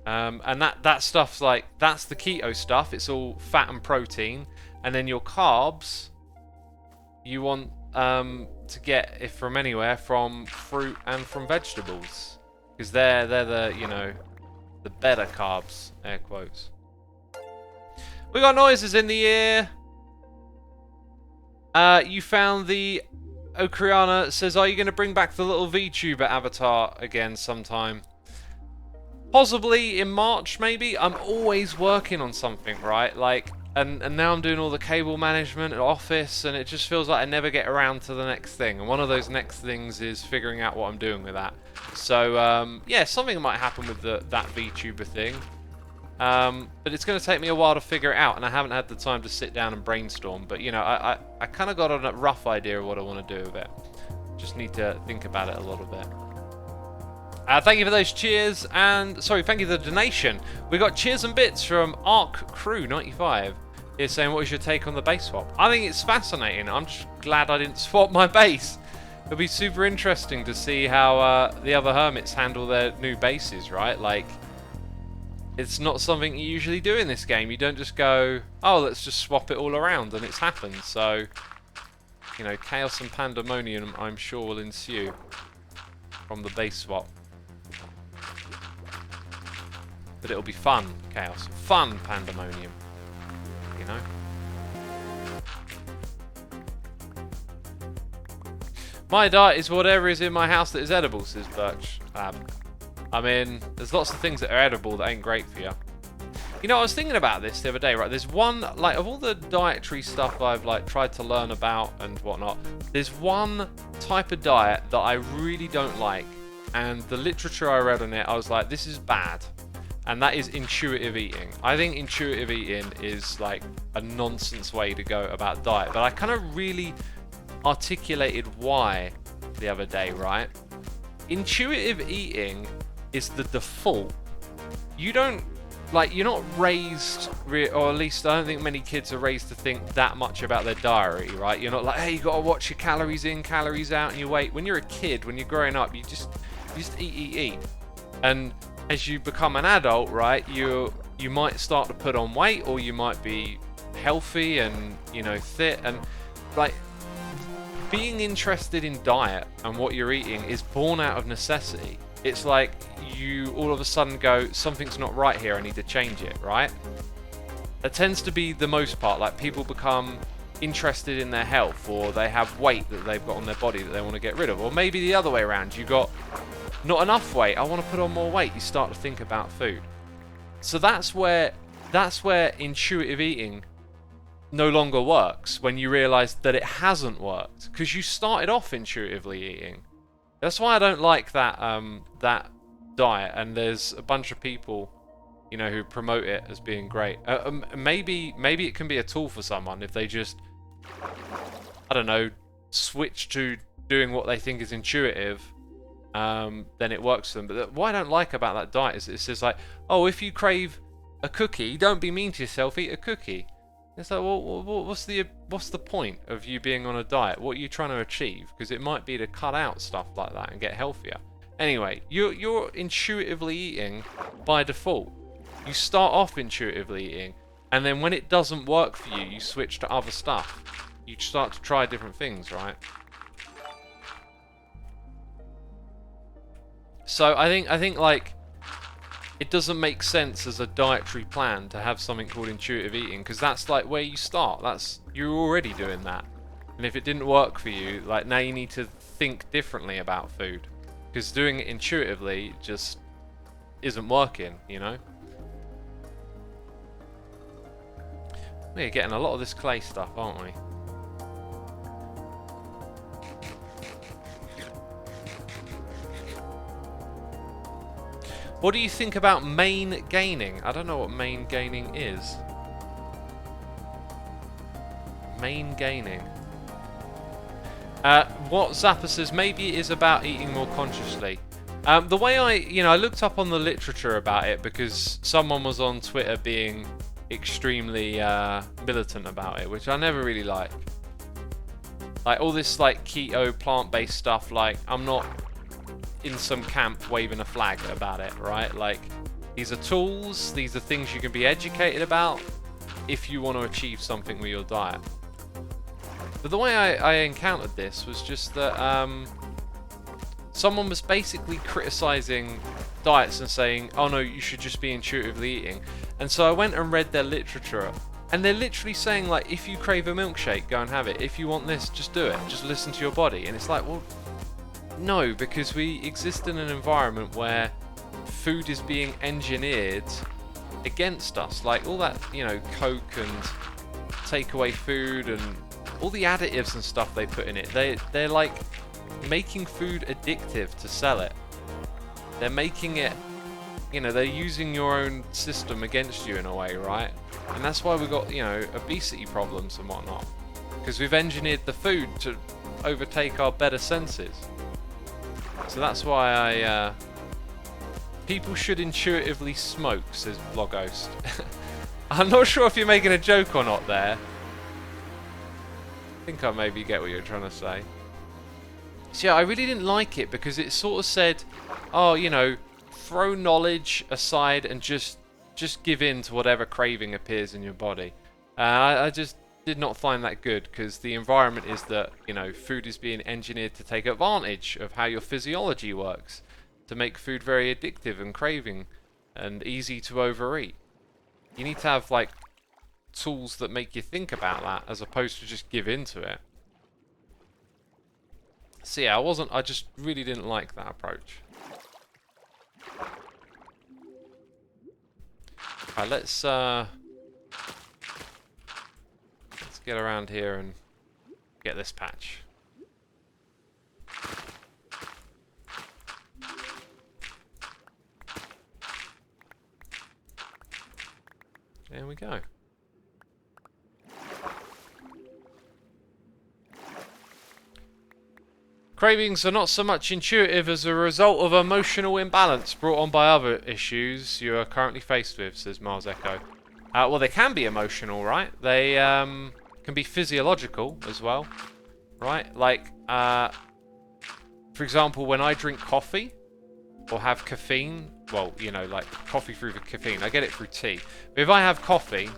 And that stuff's like, that's the keto stuff. It's all fat and protein. And then your carbs, you want to get it from anywhere, from fruit and from vegetables, because they're the, you know, the better carbs, air quotes. We got noises in the ear. You found the Okriana says, are you going to bring back the little VTuber avatar again sometime? Possibly in March, maybe. I'm always working on something, right? Like, and now I'm doing all the cable management at office, and it just feels like I never get around to the next thing. And one of those next things is figuring out what I'm doing with that. So, yeah, something might happen with that VTuber thing. But it's going to take me a while to figure it out, and I haven't had the time to sit down and brainstorm. But, you know, I kind of got a rough idea of what I want to do with it. Just need to think about it a little bit. Thank you for those cheers, and sorry, thank you for the donation. We got cheers and bits from Arc Crew 95. He's saying, what is your take on the base swap? I think it's fascinating. I'm just glad I didn't swap my base. It'll be super interesting to see how the other hermits handle their new bases, right? Like, it's not something you usually do in this game. You don't just go, oh, let's just swap it all around, and it's happened. So, you know, chaos and pandemonium, I'm sure, will ensue from the base swap. But it'll be fun chaos, fun pandemonium, you know? My diet is whatever is in my house that is edible, says Birch. I mean, there's lots of things that are edible that ain't great for you. You know, I was thinking about this the other day, right? There's one, like, of all the dietary stuff I've, like, tried to learn about and whatnot, there's one type of diet that I really don't like. And the literature I read on it, I was like, this is bad. And that is intuitive eating. I think intuitive eating is like a nonsense way to go about diet. But I kind of really articulated why the other day, right? Intuitive eating is the default. You don't, like, you're not raised, or at least I don't think many kids are raised to think that much about their diary, right? You're not like, hey, you got to watch your calories in, calories out, and your weight. When you're a kid, when you're growing up, you just eat. And as you become an adult, right, you might start to put on weight, or you might be healthy and, you know, fit, and like being interested in diet and what you're eating is born out of necessity. It's like you all of a sudden go, something's not right here, I need to change it, right? That tends to be the most part. Like, people become interested in their health, or they have weight that they've got on their body that they want to get rid of, or maybe the other way around, you got not enough weight, I want to put on more weight. You start to think about food. So that's where intuitive eating no longer works, when you realize that it hasn't worked, because you started off intuitively eating. That's why I don't like that that diet, and there's a bunch of people, you know, who promote it as being great. Maybe it can be a tool for someone if they just, I don't know, switch to doing what they think is intuitive. Then it works for them. But what I don't like about that diet is it says like, oh, if you crave a cookie, don't be mean to yourself, eat a cookie. It's like, well, what's the point of you being on a diet? What are you trying to achieve? Because it might be to cut out stuff like that and get healthier. Anyway, you're intuitively eating by default. You start off intuitively eating, and then when it doesn't work for you, you switch to other stuff. You start to try different things, right? So I think like, it doesn't make sense as a dietary plan to have something called intuitive eating, because that's like where you start. You're already doing that. And if it didn't work for you, like, now you need to think differently about food, because doing it intuitively just isn't working, you know? We're getting a lot of this clay stuff, aren't we? What do you think about main gaining? I don't know what main gaining is. Main gaining. What Zappa says, maybe it is about eating more consciously. The way I looked up on the literature about it because someone was on Twitter being extremely militant about it, which I never really like. Like all this like keto plant-based stuff, like I'm not in some camp waving a flag about it, right? Like these are tools, these are things you can be educated about if you want to achieve something with your diet. But the way I encountered this was just that someone was basically criticizing diets and saying, oh no, you should just be intuitively eating. And so I went and read their literature, and they're literally saying, like, if you crave a milkshake, go and have it. If you want this, just do it. Just listen to your body. And it's like, well, no, because we exist in an environment where food is being engineered against us. Like all that, Coke and takeaway food and all the additives and stuff they put in it. They're like making food addictive to sell it. They're making it, they're using your own system against you in a way, right? And that's why we've got, obesity problems and whatnot. Because we've engineered the food to overtake our better senses. So that's why people should intuitively smoke, says Bloghost. I'm not sure if you're making a joke or not there. I think I maybe get what you're trying to say. So yeah, I really didn't like it because it sort of said, oh, throw knowledge aside and just give in to whatever craving appears in your body. I just did not find that good because the environment is that, food is being engineered to take advantage of how your physiology works, to make food very addictive and craving and easy to overeat. You need to have, like, tools that make you think about that as opposed to just give in to it. So yeah, I just really didn't like that approach. Alright, let's get around here and get this patch. There we go. Cravings are not so much intuitive as a result of emotional imbalance brought on by other issues you are currently faced with, says Mars Echo. Well, they can be emotional, right? They can be physiological as well, right? Like, for example, when I drink coffee or have caffeine, well, like coffee through the caffeine, I get it through tea. But if I have coffee,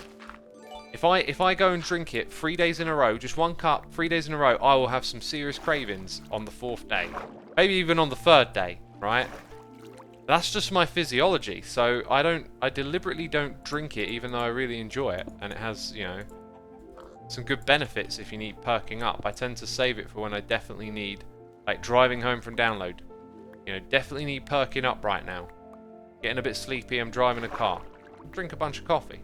if I go and drink it 3 days in a row, just 1 cup, 3 days in a row, I will have some serious cravings on the 4th day. Maybe even on the 3rd day, right? That's just my physiology. So I deliberately don't drink it even though I really enjoy it. And it has, some good benefits if you need perking up. I tend to save it for when I definitely need, like driving home from download. Definitely need perking up right now. Getting a bit sleepy, I'm driving a car. Drink a bunch of coffee.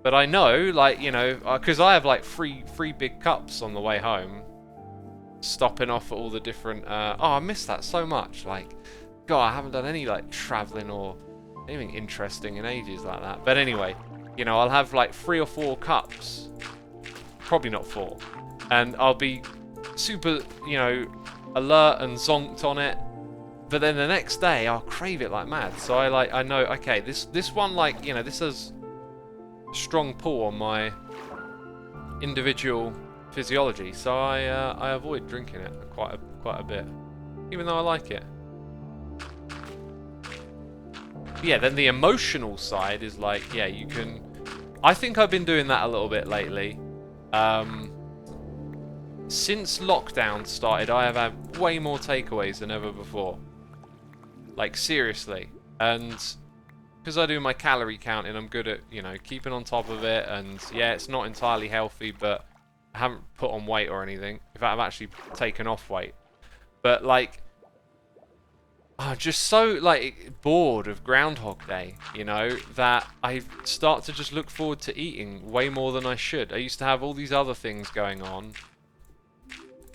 But I know, like, because I have like three big cups on the way home, stopping off at all the different. Oh, I miss that so much. Like, God, I haven't done any like traveling or anything interesting in ages like that. But anyway, I'll have like 3 or 4 cups, probably not 4, and I'll be super, alert and zonked on it. But then the next day, I'll crave it like mad. So I know, okay, this one, like, this has strong pull on my individual physiology, so I avoid drinking it quite a bit, even though I like it. But yeah, then the emotional side is like, yeah, you can. I think I've been doing that a little bit lately. Since lockdown started, I have had way more takeaways than ever before. Like seriously, and because I do my calorie counting, I'm good at, keeping on top of it, and yeah, it's not entirely healthy, but I haven't put on weight or anything. In fact, I've actually taken off weight. But, like, I'm just so, like, bored of Groundhog Day, that I start to just look forward to eating way more than I should. I used to have all these other things going on,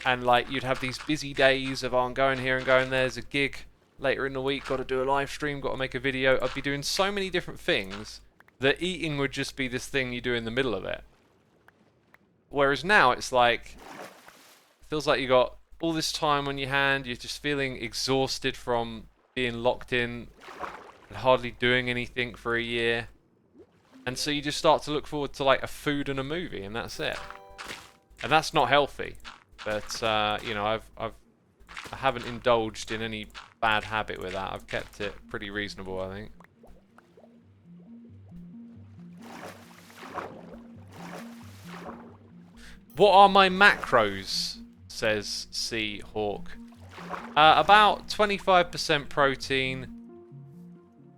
and, like, you'd have these busy days of, oh, I'm going here and going there, there's a gig later in the week, got to do a live stream, got to make a video. I'd be doing so many different things that eating would just be this thing you do in the middle of it. Whereas now it's like, feels like you got all this time on your hand, you're just feeling exhausted from being locked in and hardly doing anything for a year. And so you just start to look forward to like a food and a movie, and that's it. And that's not healthy. But, you know, I haven't indulged in any bad habit with that. I've kept it pretty reasonable, I think. What are my macros? Says C Hawk. About 25% protein,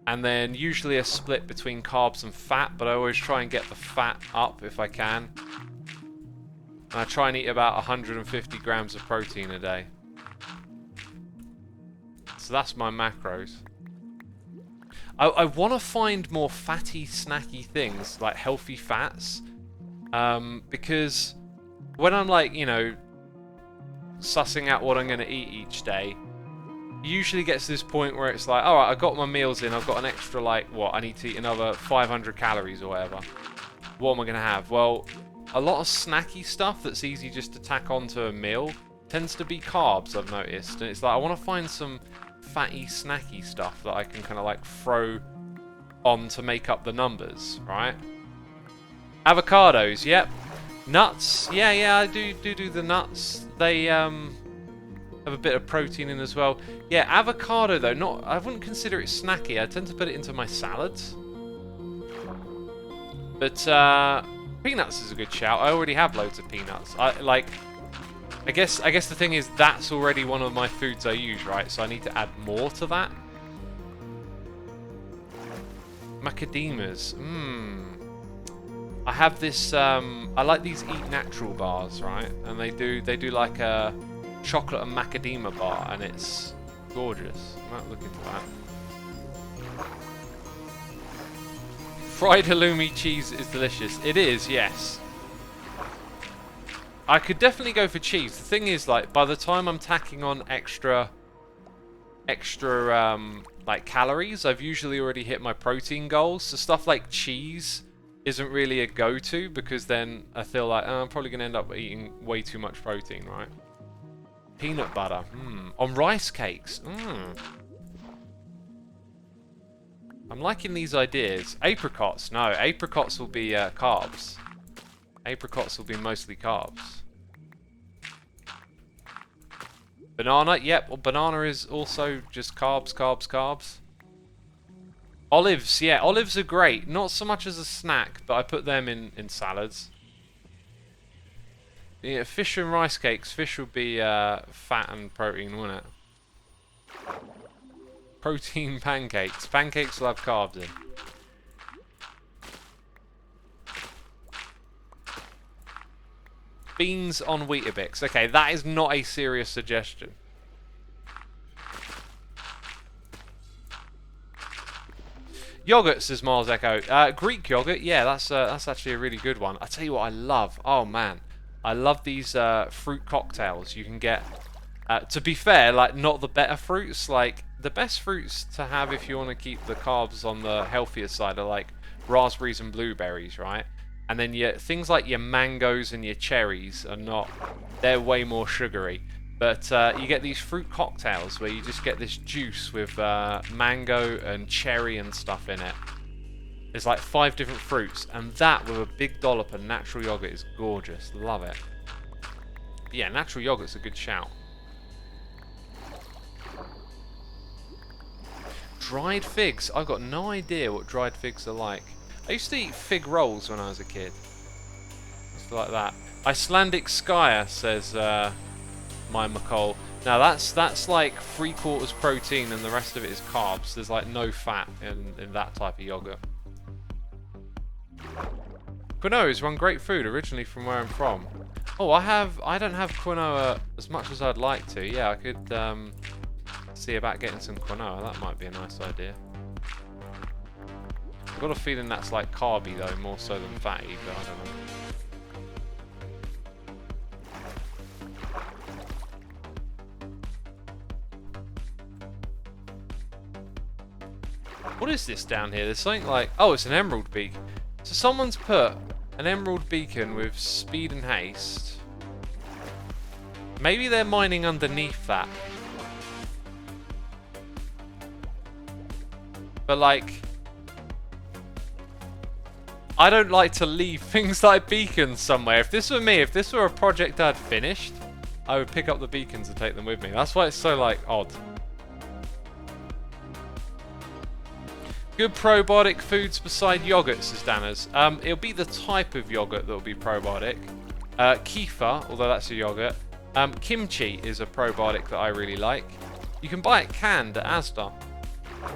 and then usually a split between carbs and fat, but I always try and get the fat up if I can. And I try and eat about 150 grams of protein a day. So that's my macros. I want to find more fatty, snacky things, like healthy fats, because when I'm like, you know, sussing out what I'm going to eat each day, it usually gets to this point where it's like, alright, I got my meals in, I've got an extra, like, what, I need to eat another 500 calories or whatever. What am I going to have? Well, a lot of snacky stuff that's easy just to tack onto a meal tends to be carbs, I've noticed. And it's like, I want to find some fatty, snacky stuff that I can kind of like throw on to make up the numbers, right? Avocados, yep. Nuts, yeah, I do the nuts. They have a bit of protein in as well. Yeah, avocado though, I wouldn't consider it snacky. I tend to put it into my salads. But peanuts is a good shout. I already have loads of peanuts. I guess the thing is that's already one of my foods I use, right? So I need to add more to that. Macadamias. I have this. I like these Eat Natural bars, right? And they do like a chocolate and macadamia bar, and it's gorgeous. I might look into that. Fried halloumi cheese is delicious. It is, yes. I could definitely go for cheese. The thing is, like, by the time I'm tacking on extra like calories, I've usually already hit my protein goals. So stuff like cheese isn't really a go-to, because then I feel like I'm probably going to end up eating way too much protein, right? Peanut butter. On rice cakes. I'm liking these ideas. Apricots. No, apricots will be carbs. Apricots will be mostly carbs. Banana. Yep, well, banana is also just carbs. Olives, yeah, olives are great. Not so much as a snack, but I put them in salads. Yeah, fish and rice cakes. Fish would be fat and protein, wouldn't it? Protein pancakes. Pancakes will have carbs in. Beans on Weetabix. Okay, that is not a serious suggestion. Yogurt, says Mars Echo. Greek yogurt, yeah, that's actually a really good one. I tell you what I love. Oh man, I love these fruit cocktails you can get. To be fair, like, not the better fruits. Like, the best fruits to have if you want to keep the carbs on the healthier side are like raspberries and blueberries, right? And then things like your mangoes and your cherries are not. They're way more sugary. But you get these fruit cocktails where you just get this juice with mango and cherry and stuff in it. There's like 5 different fruits, and that with a big dollop of natural yogurt is gorgeous. Love it. But yeah, natural yogurt's a good shout. Dried figs. I've got no idea what dried figs are like. I used to eat fig rolls when I was a kid. It's like that. Icelandic Skyer, says my McCall. Now that's like 3/4 protein and the rest of it is carbs. There's like no fat in that type of yogurt. Quinoa is one great food, originally from where I'm from. Oh, I don't have quinoa as much as I'd like to. Yeah, I could see about getting some quinoa. That might be a nice idea. I've got a feeling that's like carby though, more so than fatty, but I don't know. What is this down here? There's something like... Oh, it's an emerald beacon. So someone's put an emerald beacon with speed and haste. Maybe they're mining underneath that. But like... I don't like to leave things like beacons somewhere. If this were me, if this were a project I'd finished, I would pick up the beacons and take them with me. That's why it's so like odd. Good probiotic foods beside yogurt, says Danners. It'll be the type of yogurt that will be probiotic. Kefir, although that's a yogurt. Kimchi is a probiotic that I really like. You can buy it canned at Asda.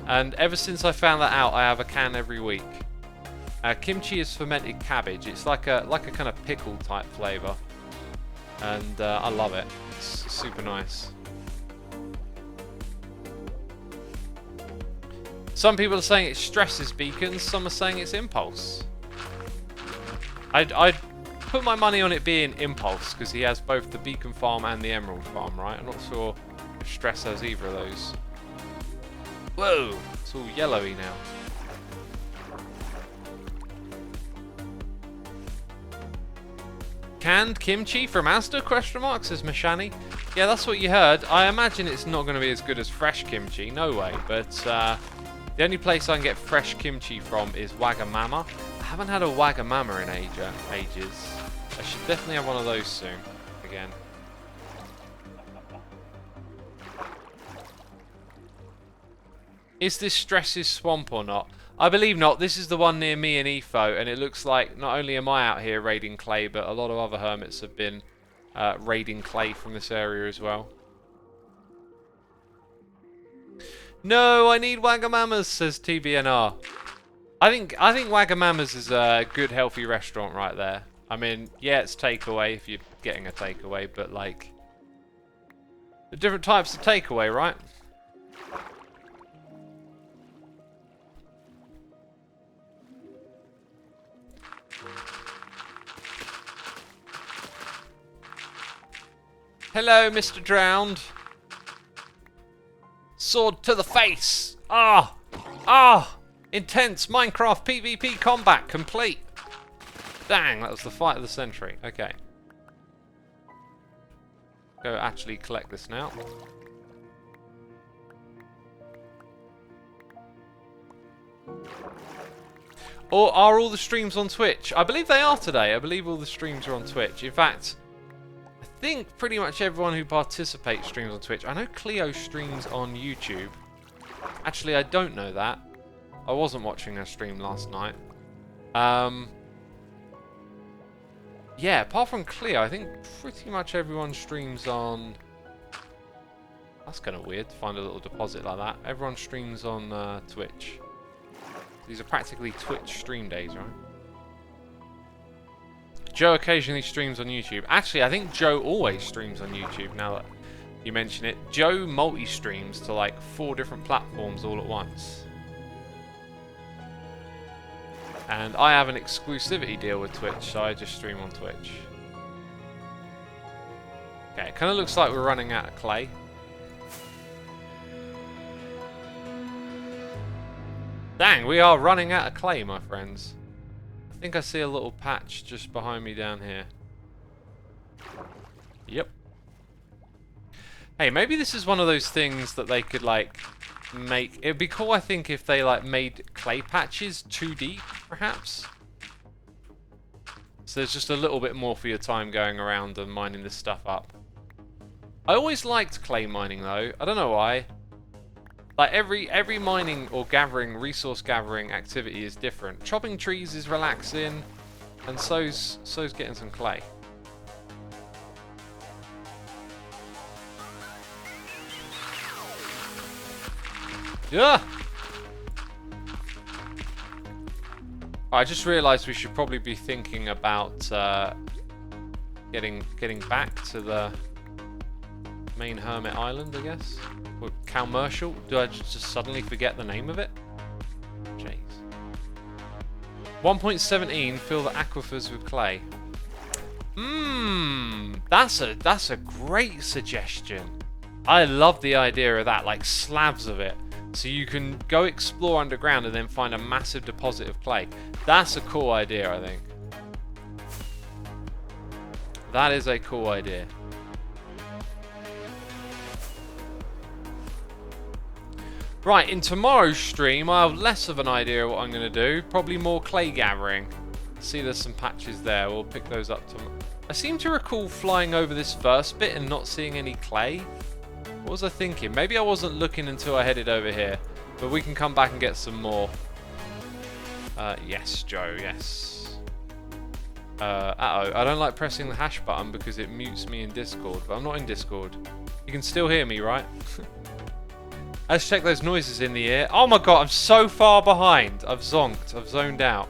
And ever since I found that out, I have a can every week. Kimchi is fermented cabbage. It's like a kind of pickle type flavour. And I love it. It's super nice. Some people are saying it stresses beacons, some are saying it's impulse. I'd put my money on it being impulse, because he has both the beacon farm and the emerald farm, right? I'm not sure if stress has either of those. Whoa! It's all yellowy now. Canned kimchi from Asda? Question mark, says Mashani. Yeah, that's what you heard. I imagine it's not going to be as good as fresh kimchi, no way, but the only place I can get fresh kimchi from is Wagamama. I haven't had a Wagamama in ages. I should definitely have one of those soon, again. Is this Stress's swamp or not? I believe not. This is the one near me and Efo, and it looks like not only am I out here raiding clay, but a lot of other hermits have been raiding clay from this area as well. No, I need Wagamama's, says TBNR. I think Wagamama's is a good, healthy restaurant right there. I mean, yeah, it's takeaway if you're getting a takeaway, but like, the different types of takeaway, right? Hello, Mr. Drowned. Sword to the face! Ah! Ah! Intense Minecraft PvP combat complete! Dang, that was the fight of the century. Okay. Go actually collect this now. Or are all the streams on Twitch? I believe they are today. I believe all the streams are on Twitch. In fact, I think pretty much everyone who participates streams on Twitch. I know Cleo streams on YouTube. Actually, I don't know that. I wasn't watching her stream last night. Yeah, apart from Cleo, I think pretty much everyone streams on... That's kind of weird to find a little deposit like that. Everyone streams on Twitch. These are practically Twitch stream days, right? Joe occasionally streams on YouTube. Actually, I think Joe always streams on YouTube, now that you mention it. Joe multi-streams to like 4 different platforms all at once. And I have an exclusivity deal with Twitch, so I just stream on Twitch. Okay, it kind of looks like we're running out of clay. Dang, we are running out of clay, my friends. I think I see a little patch just behind me down here. Yep. Hey, maybe this is one of those things that they could, like, make... It'd be cool, I think, if they, like, made clay patches 2D, perhaps. So there's just a little bit more for your time going around and mining this stuff up. I always liked clay mining, though. I don't know why. Like, every mining or gathering, resource gathering activity is different. Chopping trees is relaxing, and so's getting some clay. Yeah. I just realised we should probably be thinking about getting back to the main hermit island, I guess. Or commercial? Do I just suddenly forget the name of it? Jeez. 1.17 fill the aquifers with clay. That's a great suggestion. I love the idea of that, like slabs of it. So you can go explore underground and then find a massive deposit of clay. That's a cool idea, I think. That is a cool idea. Right, in tomorrow's stream, I have less of an idea of what I'm going to do. Probably more clay gathering. See, there's some patches there. We'll pick those up tomorrow. I seem to recall flying over this first bit and not seeing any clay. What was I thinking? Maybe I wasn't looking until I headed over here. But we can come back and get some more. Yes, Joe, yes. Uh-oh, I don't like pressing the hash button because it mutes me in Discord. But I'm not in Discord. You can still hear me, right? Let's check those noises in the ear. Oh my god, I'm so far behind. I've zonked. I've zoned out.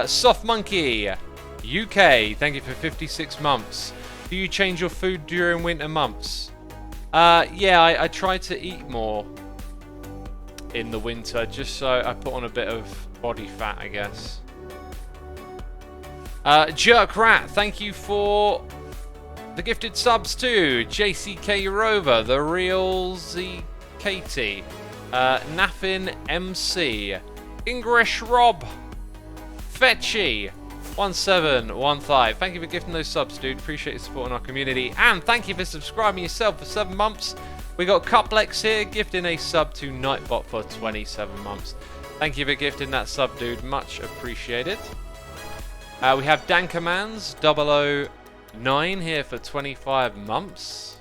Soft Monkey, UK, thank you for 56 months. Do you change your food during winter months? Yeah, I try to eat more in the winter, just so I put on a bit of body fat, I guess. Jerk Rat, thank you for the gifted subs too. JCK Rover, The Real Z Katie, Naffin MC, English Rob, Fetchy, 1715. Thank you for gifting those subs, dude. Appreciate your support in our community. And thank you for subscribing yourself for 7 months. We got Cuplex here, gifting a sub to Nightbot for 27 months. Thank you for gifting that sub, dude. Much appreciated. We have Dankermans 009 here for 25 months.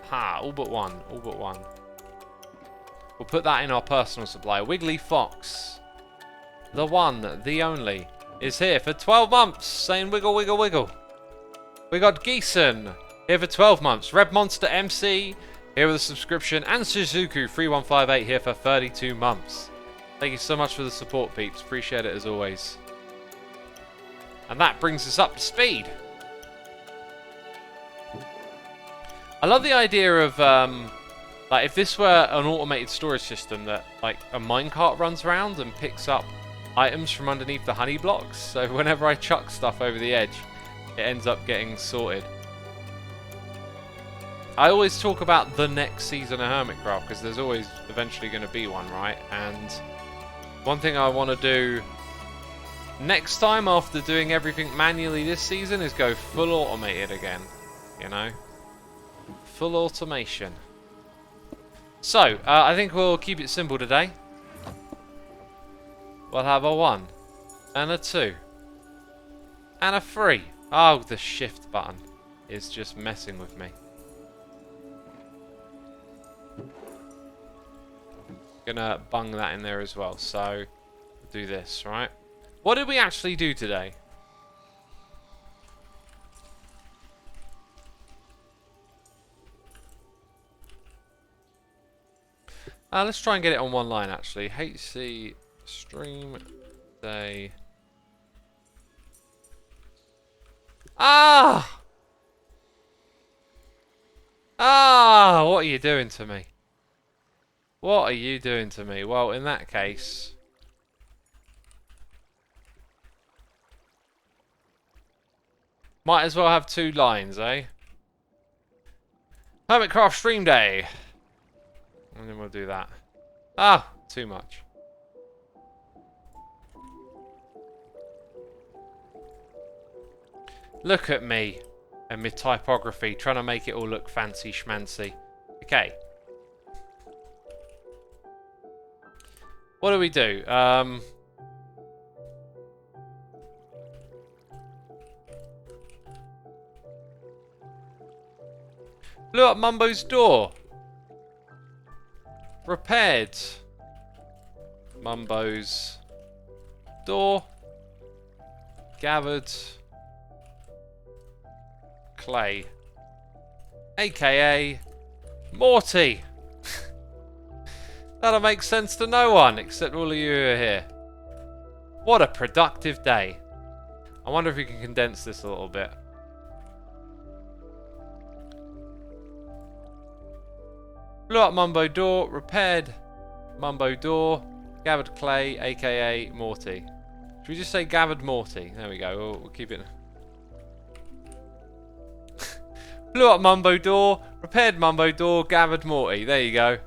Ha, all but one. All but one. We'll put that in our personal supply. Wiggly Fox, the one, the only, is here for 12 months, saying wiggle, wiggle, wiggle. We got Geeson here for 12 months. Red Monster MC here with a subscription. And Suzuku 3158 here for 32 months. Thank you so much for the support, peeps. Appreciate it as always. And that brings us up to speed. I love the idea of, like, if this were an automated storage system that, like, a minecart runs around and picks up items from underneath the honey blocks. So whenever I chuck stuff over the edge, it ends up getting sorted. I always talk about the next season of Hermitcraft because there's always eventually going to be one, right? And one thing I want to do next time after doing everything manually this season is go full automated again, you know? Full automation. So, I think we'll keep it simple today. We'll have a 1 and a 2 and a 3. Oh, the shift button is just messing with me. Gonna bung that in there as well. So, do this, right? What did we actually do today? Let's try and get it on one line, actually. HC stream day. Ah! Ah! What are you doing to me? What are you doing to me? Well, in that case, might as well have 2 lines, eh? Hermitcraft stream day. And then we'll do that. Ah! Too much. Look at me and my typography, trying to make it all look fancy schmancy. Okay. What do we do? Blew up Mumbo's door. Repaired Mumbo's door. Gathered clay, aka Morty. That'll make sense to no one except all of you who are here. What a productive day. I wonder if we can condense this a little bit. Blew up Mumbo door, repaired Mumbo door, gathered clay, aka Morty. Should we just say gathered Morty? There we go, we'll keep it. Blew up Mumbo door, repaired Mumbo door, gathered Morty. There you go.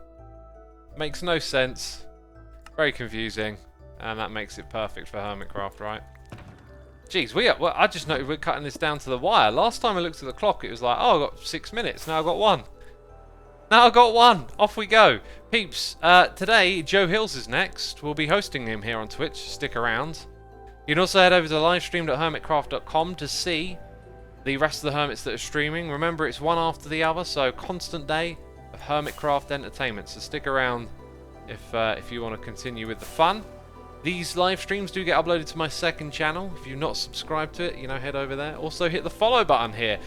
Makes no sense. Very confusing. And that makes it perfect for Hermitcraft, right? Jeez, well, I just noticed we're cutting this down to the wire. Last time I looked at the clock, it was like, oh, I've got 6 minutes. Now I've got 1. Now I've got 1. Off we go. Peeps, today, Joe Hills is next. We'll be hosting him here on Twitch. Stick around. You can also head over to livestream.hermitcraft.com to see the rest of the Hermits that are streaming. Remember, it's one after the other, so constant day of Hermitcraft entertainment. So stick around if you want to continue with the fun. These live streams do get uploaded to my second channel. If you've not subscribed to it, head over there. Also, hit the follow button here.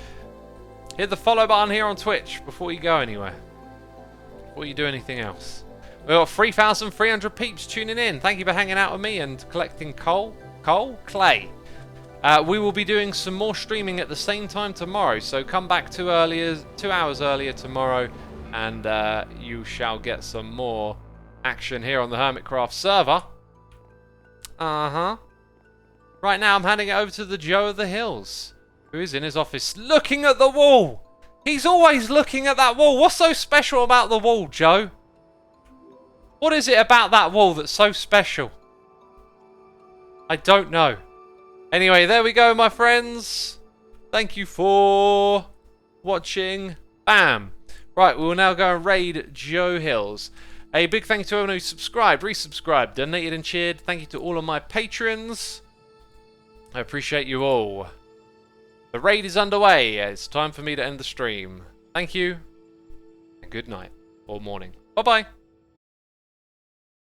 Hit the follow button here on Twitch before you go anywhere. Before you do anything else. We've got 3,300 peeps tuning in. Thank you for hanging out with me and collecting clay. We will be doing some more streaming at the same time tomorrow. So come back 2 hours earlier tomorrow, and you shall get some more action here on the Hermitcraft server. Right now, I'm handing it over to the Joe of the Hills, who is in his office looking at the wall. He's always looking at that wall. What's so special about the wall, Joe? What is it about that wall that's so special? I don't know. Anyway, there we go, my friends. Thank you for watching. Bam. Right, we will now go and raid Joe Hills. A big thank you to everyone who subscribed, resubscribed, donated and cheered. Thank you to all of my patrons. I appreciate you all. The raid is underway. It's time for me to end the stream. Thank you. And good night or morning. Bye-bye.